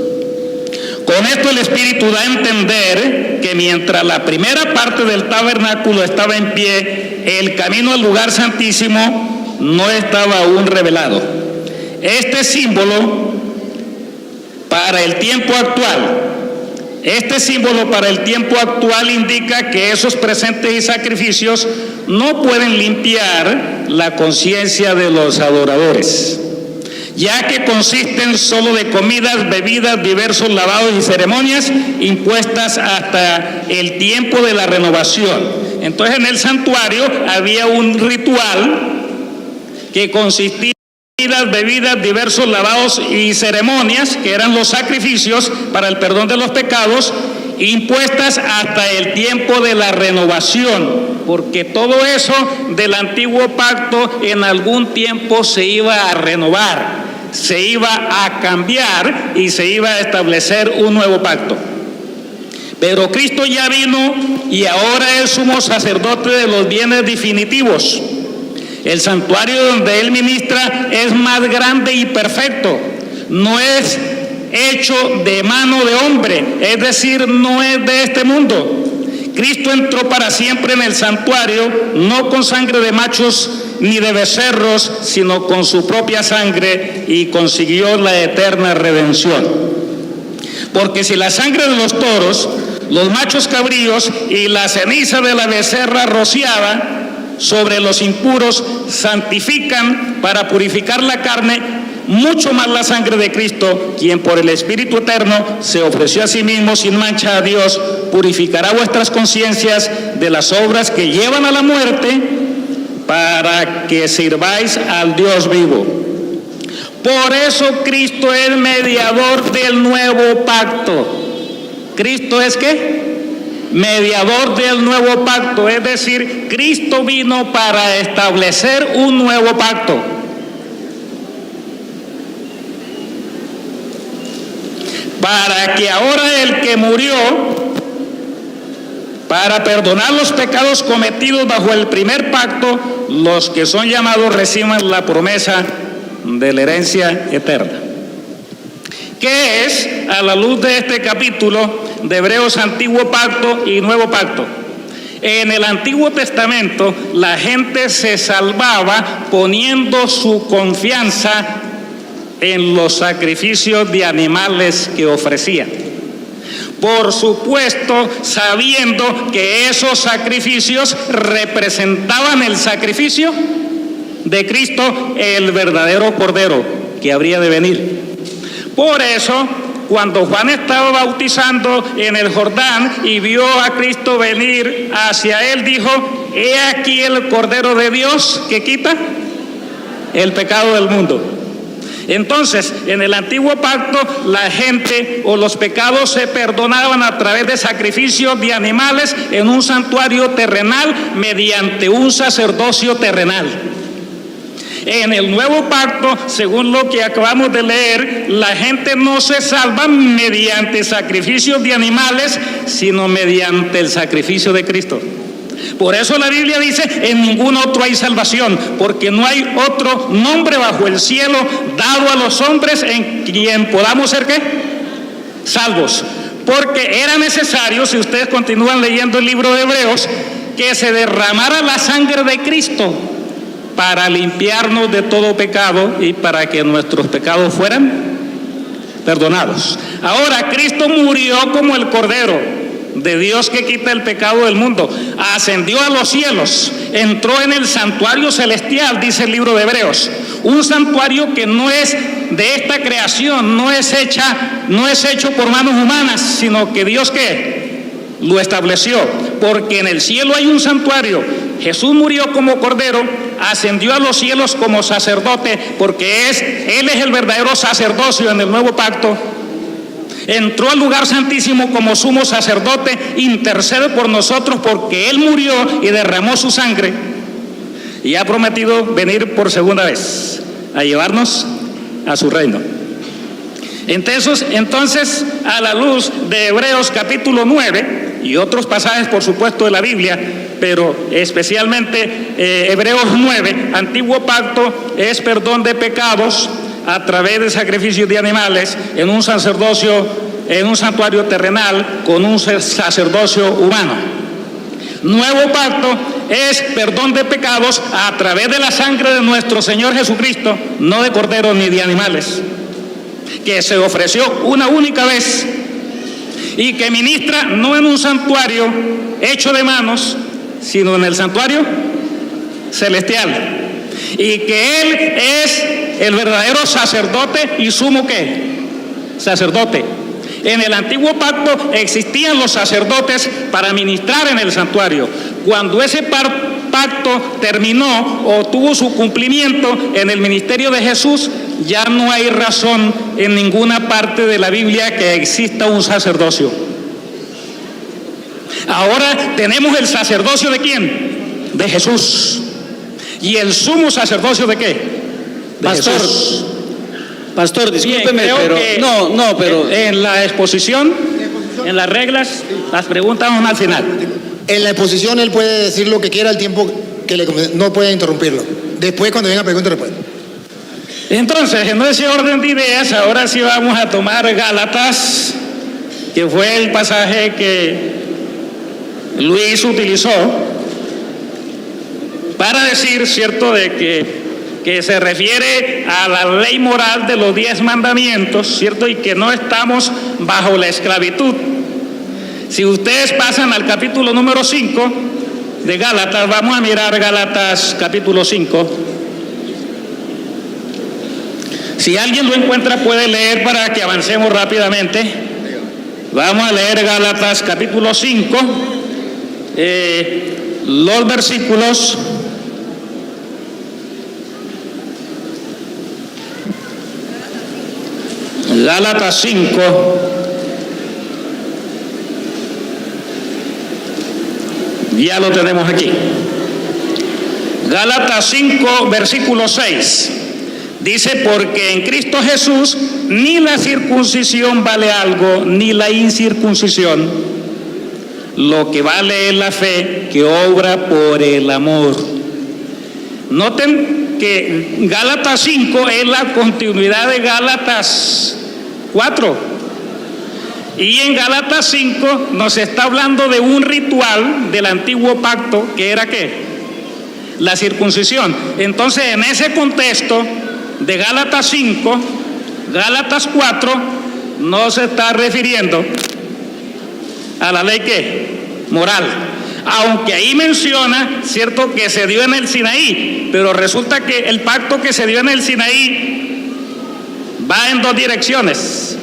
Con esto el Espíritu da a entender que mientras la primera parte del tabernáculo estaba en pie, el camino al lugar santísimo no estaba aún revelado. Este símbolo para el tiempo actual indica que esos presentes y sacrificios no pueden limpiar la conciencia de los adoradores, ya que consisten solo de comidas, bebidas, diversos lavados y ceremonias impuestas hasta el tiempo de la renovación. Entonces en el santuario había un ritual que consistía bebidas, diversos lavados y ceremonias, que eran los sacrificios para el perdón de los pecados, impuestas hasta el tiempo de la renovación, porque todo eso del antiguo pacto en algún tiempo se iba a renovar, se iba a cambiar y se iba a establecer un nuevo pacto. Pero Cristo ya vino y ahora es sumo sacerdote de los bienes definitivos. El santuario donde Él ministra es más grande y perfecto. No es hecho de mano de hombre, es decir, no es de este mundo. Cristo entró para siempre en el santuario, no con sangre de machos ni de becerros, sino con su propia sangre, y consiguió la eterna redención. Porque si la sangre de los toros, los machos cabríos y la ceniza de la becerra rociada sobre los impuros santifican para purificar la carne, mucho más la sangre de Cristo, quien por el Espíritu Eterno se ofreció a sí mismo sin mancha a Dios, purificará vuestras conciencias de las obras que llevan a la muerte, para que sirváis al Dios vivo. Por eso Cristo es mediador del nuevo pacto. ¿Cristo es qué? Mediador del nuevo pacto, es decir, Cristo vino para establecer un nuevo pacto. Para que ahora el que murió para perdonar los pecados cometidos bajo el primer pacto, los que son llamados reciban la promesa de la herencia eterna. ¿Qué es, a la luz de este capítulo de Hebreos, antiguo pacto y nuevo pacto? En el Antiguo Testamento la gente se salvaba poniendo su confianza en los sacrificios de animales que ofrecían. Por supuesto, sabiendo que esos sacrificios representaban el sacrificio de Cristo, el verdadero Cordero que habría de venir. Por eso, cuando Juan estaba bautizando en el Jordán y vio a Cristo venir hacia él, dijo: he aquí el Cordero de Dios que quita el pecado del mundo. Entonces, en el antiguo pacto, la gente o los pecados se perdonaban a través de sacrificios de animales en un santuario terrenal mediante un sacerdocio terrenal. En el nuevo pacto, según lo que acabamos de leer, la gente no se salva mediante sacrificios de animales, sino mediante el sacrificio de Cristo. Por eso la Biblia dice: en ningún otro hay salvación, porque no hay otro nombre bajo el cielo dado a los hombres en quien podamos ser ¿qué? Salvos. Porque era necesario, si ustedes continúan leyendo el libro de Hebreos, que se derramara la sangre de Cristo para limpiarnos de todo pecado y para que nuestros pecados fueran perdonados. Ahora, Cristo murió como el Cordero de Dios que quita el pecado del mundo, ascendió a los cielos, entró en el santuario celestial, dice el libro de Hebreos, un santuario que no es de esta creación, no es hecho por manos humanas, sino que Dios ¿qué? Lo estableció, porque en el cielo hay un santuario. Jesús murió como Cordero, ascendió a los cielos como sacerdote, porque Él es el verdadero sacerdocio en el nuevo pacto. Entró al lugar santísimo como sumo sacerdote, intercede por nosotros porque Él murió y derramó su sangre, y ha prometido venir por segunda vez a llevarnos a su reino. Entonces, a la luz de Hebreos capítulo 9 y otros pasajes, por supuesto, de la Biblia, pero especialmente Hebreos 9, antiguo pacto es perdón de pecados a través de sacrificios de animales en un sacerdocio, en un santuario terrenal con un sacerdocio humano. Nuevo pacto es perdón de pecados a través de la sangre de nuestro Señor Jesucristo, no de corderos ni de animales, que se ofreció una única vez y que ministra no en un santuario hecho de manos, sino en el santuario celestial. Y que Él es el verdadero sacerdote y sumo ¿qué? Sacerdote. En el antiguo pacto existían los sacerdotes para ministrar en el santuario. Cuando ese pacto terminó o tuvo su cumplimiento en el ministerio de Jesús, ya no hay razón en ninguna parte de la Biblia que exista un sacerdocio. Ahora tenemos el sacerdocio ¿de quién? De Jesús. ¿Y el sumo sacerdocio de qué? De Jesús. Pastor, discúlpeme, bien, pero en la exposición, en las reglas, las preguntas van al final. En la exposición él puede decir lo que quiera al tiempo que no puede interrumpirlo. Después, cuando venga pregunta, respuesta. Entonces, en ese orden de ideas, ahora sí vamos a tomar Gálatas, que fue el pasaje que Luis utilizó para decir, cierto, de que que se refiere a la ley moral de los 10 mandamientos, ¿cierto? Y que no estamos bajo la esclavitud. Si ustedes pasan al capítulo número 5 de Gálatas, vamos a mirar Gálatas capítulo 5. Si alguien lo encuentra puede leer para que avancemos rápidamente. Vamos a leer Gálatas capítulo 5, los versículos Gálatas 5, ya lo tenemos aquí. Gálatas 5, versículo 6. Dice, porque en Cristo Jesús ni la circuncisión vale algo, ni la incircuncisión. Lo que vale es la fe que obra por el amor. Noten que Gálatas 5 es la continuidad de Gálatas 4. Y en Gálatas 5 nos está hablando de un ritual del antiguo pacto, que era ¿qué? La circuncisión. Entonces, en ese contexto de Gálatas 5, Gálatas 4 no se está refiriendo a la ley ¿qué? Moral. Aunque ahí menciona, cierto, que se dio en el Sinaí, pero resulta que el pacto que se dio en el Sinaí va en dos direcciones.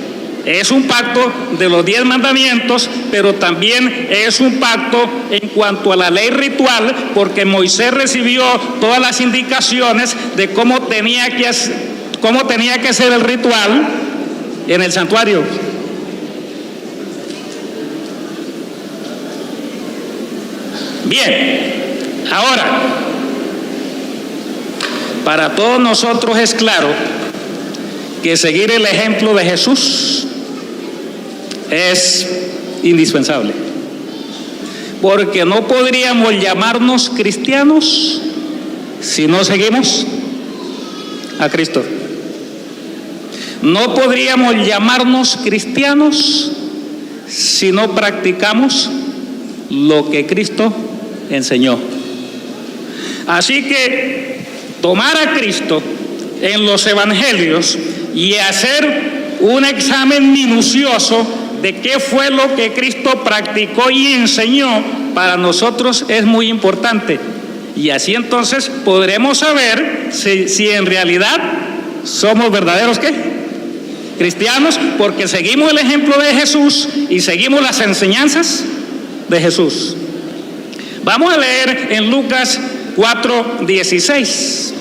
Es un pacto de los 10 mandamientos, pero también es un pacto en cuanto a la ley ritual, porque Moisés recibió todas las indicaciones de cómo tenía que ser el ritual en el santuario. Bien, ahora, para todos nosotros es claro que seguir el ejemplo de Jesús es indispensable, porque no podríamos llamarnos cristianos si no seguimos a Cristo. No podríamos llamarnos cristianos si no practicamos lo que Cristo enseñó. Así que tomar a Cristo en los evangelios y hacer un examen minucioso de qué fue lo que Cristo practicó y enseñó para nosotros es muy importante. Y así entonces podremos saber si en realidad somos verdaderos ¿qué? Cristianos, porque seguimos el ejemplo de Jesús y seguimos las enseñanzas de Jesús. Vamos a leer en Lucas 4:16.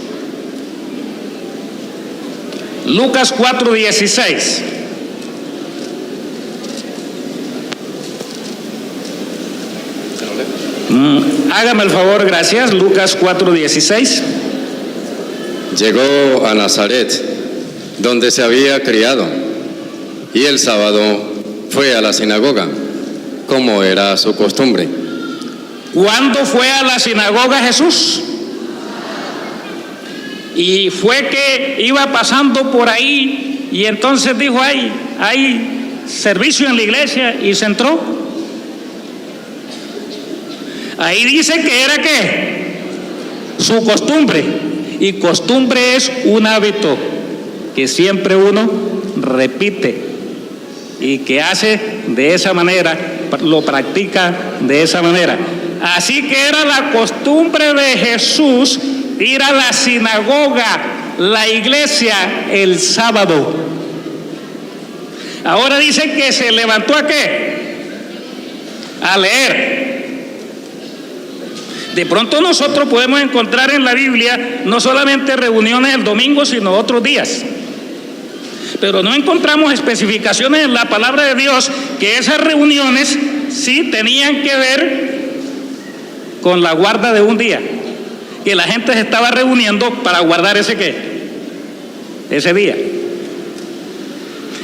Lucas 4:16. Hágame el favor, gracias. Lucas 4:16. Llegó a Nazaret, donde se había criado, y el sábado fue a la sinagoga, como era su costumbre. ¿Cuándo fue a la sinagoga Jesús? Y fue que iba pasando por ahí y entonces dijo, hay servicio en la iglesia, y se entró. Ahí dice que era ¿qué? Su costumbre. Y costumbre es un hábito que siempre uno repite y que hace de esa manera, lo practica de esa manera. Así que era la costumbre de Jesús ir a la sinagoga, la iglesia, el sábado. Ahora dice que se levantó ¿a qué? A leer. De pronto nosotros podemos encontrar en la Biblia no solamente reuniones el domingo, sino otros días. Pero no encontramos especificaciones en la palabra de Dios que esas reuniones sí tenían que ver con la guarda de un día, que la gente se estaba reuniendo para guardar ese día.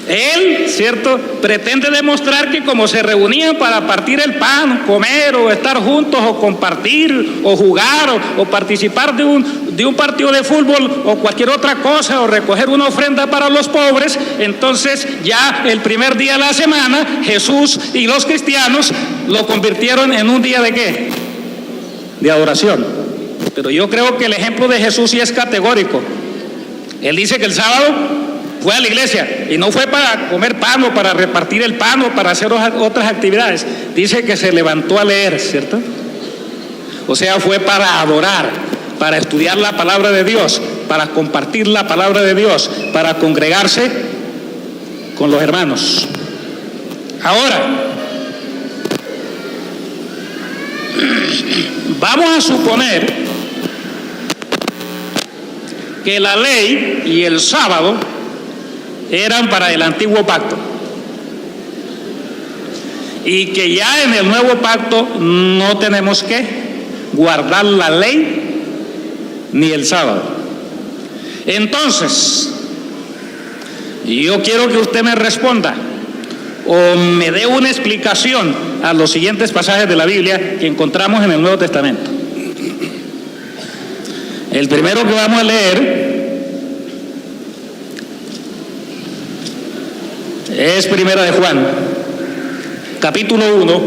Él, cierto, pretende demostrar que como se reunían para partir el pan, comer o estar juntos o compartir o jugar o participar de un partido de fútbol o cualquier otra cosa o recoger una ofrenda para los pobres, entonces ya el primer día de la semana Jesús y los cristianos lo convirtieron en un día de ¿qué? De adoración. Pero yo creo que el ejemplo de Jesús sí es categórico. Él dice que el sábado fue a la iglesia y no fue para comer pan o para repartir el pan o para hacer otras actividades. Dice que se levantó a leer, ¿cierto? O sea, fue para adorar, para estudiar la palabra de Dios, para compartir la palabra de Dios, para congregarse con los hermanos. Ahora, vamos a suponer que la ley y el sábado eran para el antiguo pacto y que ya en el nuevo pacto no tenemos que guardar la ley ni el sábado. Entonces, yo quiero que usted me responda o me dé una explicación a los siguientes pasajes de la Biblia que encontramos en el Nuevo Testamento. El primero que vamos a leer es Primera de Juan, capítulo 1,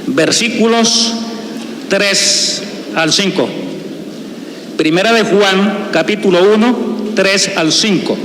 versículos 3 al 5. Primera de Juan, capítulo 1, 3 al 5.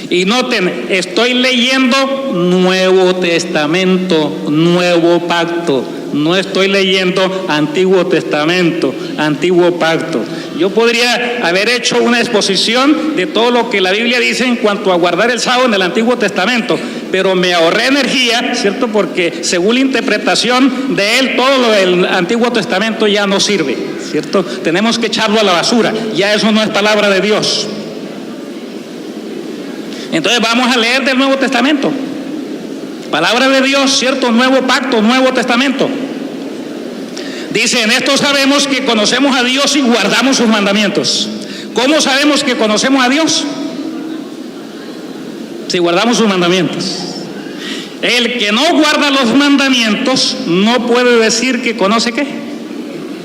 Y noten, estoy leyendo Nuevo Testamento, Nuevo Pacto. No estoy leyendo Antiguo Testamento, Antiguo Pacto. Yo podría haber hecho una exposición de todo lo que la Biblia dice en cuanto a guardar el sábado en el Antiguo Testamento, pero me ahorré energía, ¿cierto? Porque según la interpretación de él, todo lo del Antiguo Testamento ya no sirve, ¿cierto? Tenemos que echarlo a la basura, ya eso no es palabra de Dios. Entonces vamos a leer del Nuevo Testamento. Palabra de Dios, ¿cierto? Nuevo Pacto, Nuevo Testamento. Dice, en esto sabemos que conocemos a Dios y guardamos sus mandamientos. ¿Cómo sabemos que conocemos a Dios? Si guardamos sus mandamientos. El que no guarda los mandamientos no puede decir que conoce ¿qué?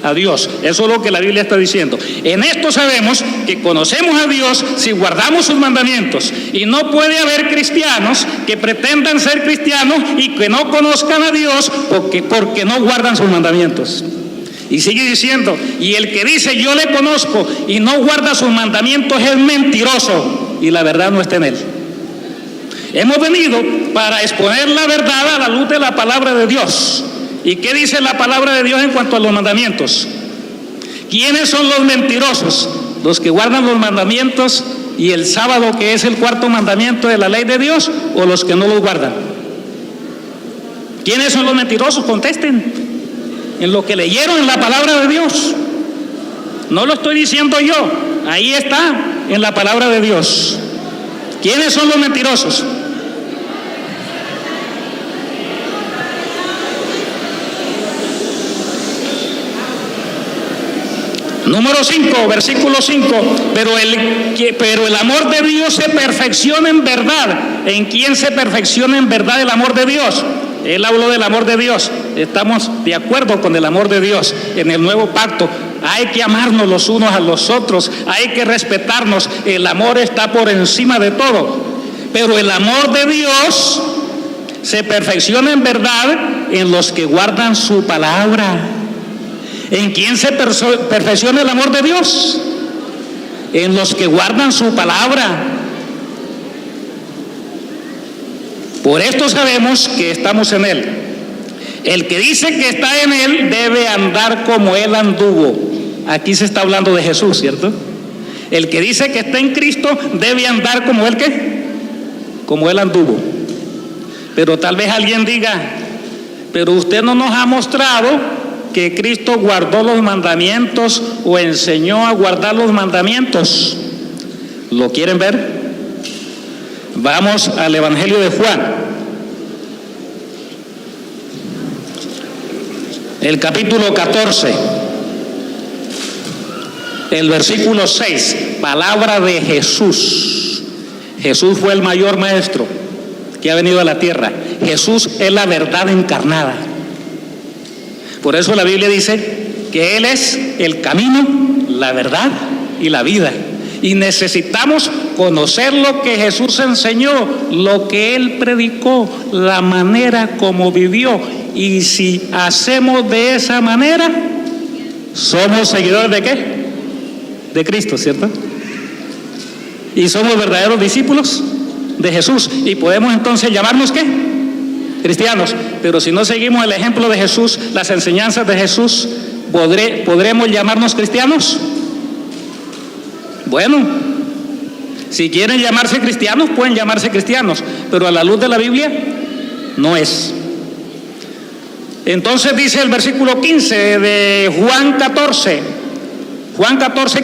A Dios. Eso es lo que la Biblia está diciendo. En esto sabemos que conocemos a Dios si guardamos sus mandamientos. Y no puede haber cristianos que pretendan ser cristianos y que no conozcan a Dios porque no guardan sus mandamientos. Y sigue diciendo, y el que dice yo le conozco y no guarda sus mandamientos es mentiroso y la verdad no está en él. Hemos venido para exponer la verdad a la luz de la palabra de Dios. ¿Y qué dice la palabra de Dios en cuanto a los mandamientos? ¿Quiénes son los mentirosos? Los que guardan los mandamientos y el sábado, que es el cuarto mandamiento de la ley de Dios, o los que no los guardan. ¿Quiénes son los mentirosos? Contesten en lo que leyeron en la palabra de Dios. No lo estoy diciendo yo, ahí está en la palabra de Dios. ¿Quiénes son los mentirosos? Número 5, versículo 5, pero el amor de Dios se perfecciona en verdad. ¿En quién se perfecciona en verdad el amor de Dios? Él habló del amor de Dios. Estamos de acuerdo con el amor de Dios. En el nuevo pacto hay que amarnos los unos a los otros, hay que respetarnos. El amor está por encima de todo. Pero el amor de Dios se perfecciona en verdad en los que guardan su palabra. ¿En quién se perfecciona el amor de Dios? En los que guardan su palabra. Por esto sabemos que estamos en Él. El que dice que está en Él debe andar como Él anduvo. Aquí se está hablando de Jesús, ¿cierto? El que dice que está en Cristo debe andar como Él, ¿qué? Como Él anduvo. Pero tal vez alguien diga, pero usted no nos ha mostrado que Cristo guardó los mandamientos o enseñó a guardar los mandamientos. ¿Lo quieren ver? Vamos al Evangelio de Juan, el capítulo 14, el versículo 6, palabra de Jesús. Jesús fue el mayor maestro que ha venido a la tierra. Jesús es la verdad encarnada. Por eso la Biblia dice que Él es el camino, la verdad y la vida. Y necesitamos conocer lo que Jesús enseñó, lo que Él predicó, la manera como vivió. Y si hacemos de esa manera, somos seguidores ¿de qué? De Cristo, ¿cierto? Y somos verdaderos discípulos de Jesús. Y podemos entonces llamarnos ¿qué? Cristianos. Pero si no seguimos el ejemplo de Jesús, las enseñanzas de Jesús, ¿podremos llamarnos cristianos? Bueno, si quieren llamarse cristianos, pueden llamarse cristianos, pero a la luz de la Biblia no es. Entonces dice el versículo 15 de Juan 14,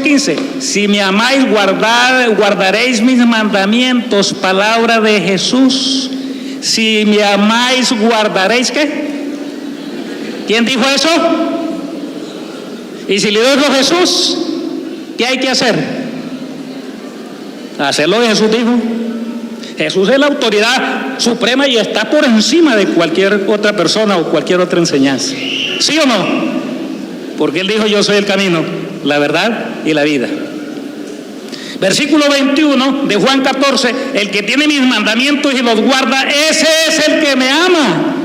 15: si me amáis, guardaréis mis mandamientos. Palabra de Jesús. Si me amáis, guardaréis ¿qué? ¿Quién dijo eso? Y si le dijo Jesús, ¿qué hay que hacer? Hacer lo que Jesús dijo. Jesús es la autoridad suprema y está por encima de cualquier otra persona o cualquier otra enseñanza. ¿Sí o no? Porque Él dijo: yo soy el camino, la verdad y la vida. Versículo 21 de Juan 14: el que tiene mis mandamientos y los guarda, ese es el que me ama.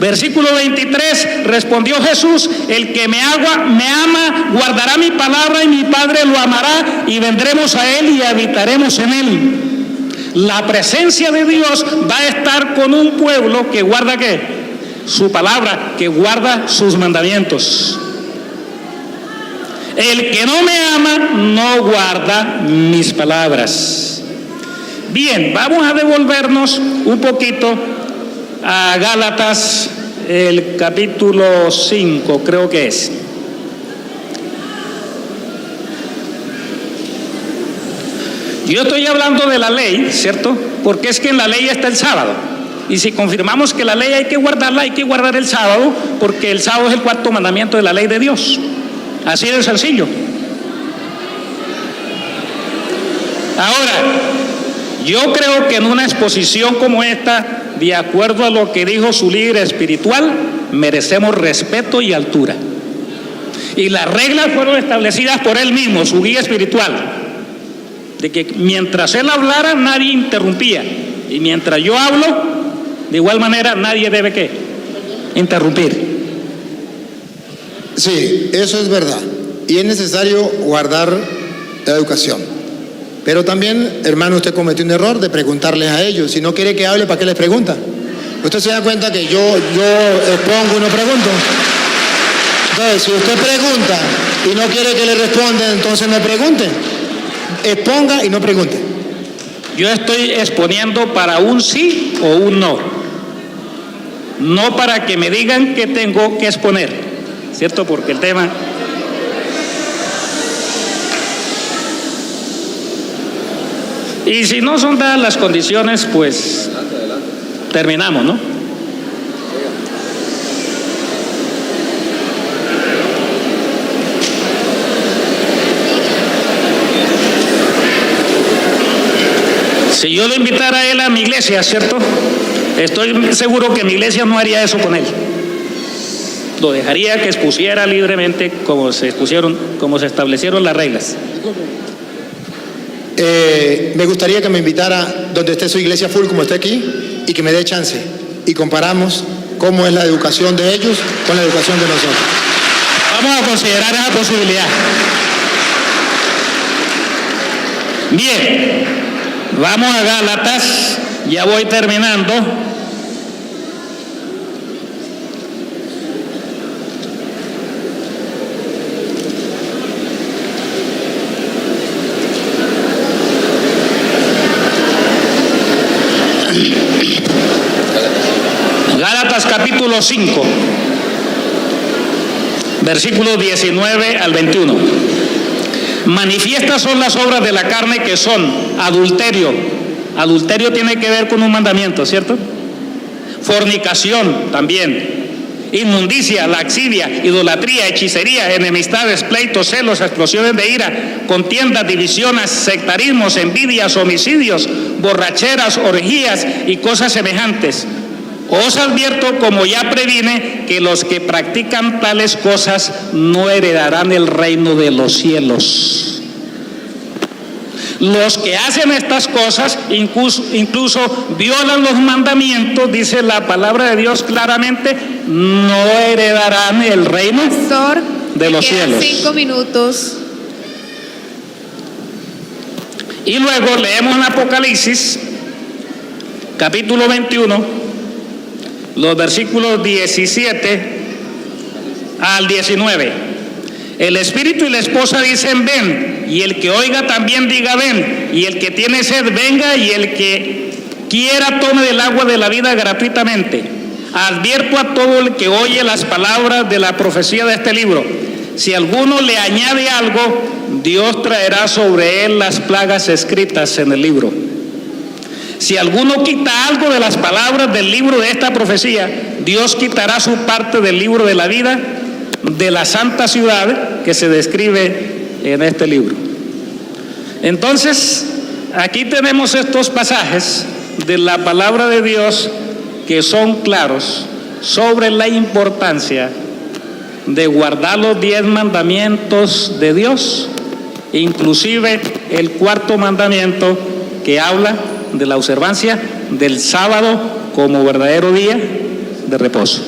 Versículo 23, respondió Jesús: el que me ama, guardará mi palabra, y mi Padre lo amará, y vendremos a él y habitaremos en él. La presencia de Dios va a estar con un pueblo que guarda ¿qué? Su palabra, que guarda sus mandamientos. El que no me ama no guarda mis palabras. Bien, vamos a devolvernos un poquito a Gálatas, el capítulo 5, creo que es. Yo estoy hablando de la ley, ¿cierto? Porque es que en la ley está el sábado. Y si confirmamos que la ley hay que guardarla, hay que guardar el sábado, porque el sábado es el cuarto mandamiento de la ley de Dios. Así de sencillo. Ahora, yo creo que en una exposición como esta, de acuerdo a lo que dijo su líder espiritual, merecemos respeto y altura. Y las reglas fueron establecidas por él mismo, su guía espiritual, de que mientras él hablara nadie interrumpía, y mientras yo hablo, de igual manera nadie debe ¿qué? Interrumpir. Sí, eso es verdad. Y es necesario guardar la educación. Pero también, hermano, usted cometió un error de preguntarles a ellos. Si no quiere que hable, ¿para qué les pregunta? Usted se da cuenta que yo expongo y no pregunto. Entonces, si usted pregunta y no quiere que le responda, entonces no pregunte. Exponga y no pregunte. Yo estoy exponiendo para un sí o un no. No para que me digan que tengo que exponer, ¿cierto? Porque el tema... Y si no son dadas las condiciones, pues terminamos, ¿no? Si yo lo invitara a él a mi iglesia, ¿cierto? Estoy seguro que mi iglesia no haría eso con él. Lo dejaría que expusiera libremente como se establecieron las reglas. Me gustaría que me invitara donde esté su iglesia full, como está aquí, y que me dé chance. Y comparamos cómo es la educación de ellos con la educación de nosotros. Vamos a considerar esa posibilidad. Bien, vamos a Gálatas, ya voy terminando. Gálatas capítulo 5, versículos 19 al 21. Manifiestas son las obras de la carne, que son adulterio. Adulterio tiene que ver con un mandamiento, ¿cierto? Fornicación también. Inmundicia, laxidia, idolatría, hechicería, enemistades, pleitos, celos, explosiones de ira, contiendas, divisiones, sectarismos, envidias, homicidios, borracheras, orgías y cosas semejantes. Os advierto, como ya previne, que los que practican tales cosas no heredarán el reino de los cielos. los que hacen estas cosas incluso violan los mandamientos, dice la palabra de Dios claramente, no heredarán el reino Pastor, de los quedan cielos. 5 minutos. Y luego leemos en Apocalipsis, capítulo 21, los versículos 17 al 19. El espíritu y la esposa dicen ven, y el que oiga también diga ven, y el que tiene sed venga, y el que quiera tome del agua de la vida gratuitamente. Advierto a todo el que oye las palabras de la profecía de este libro. Si alguno le añade algo, Dios traerá sobre él las plagas escritas en el libro. Si alguno quita algo de las palabras del libro de esta profecía, Dios quitará su parte del libro de la vida de la santa ciudad que se describe en este libro. Entonces, aquí tenemos estos pasajes de la palabra de Dios que son claros sobre la importancia de guardar los 10 mandamientos de Dios, inclusive el 4.º mandamiento que habla de la observancia del sábado como verdadero día de reposo.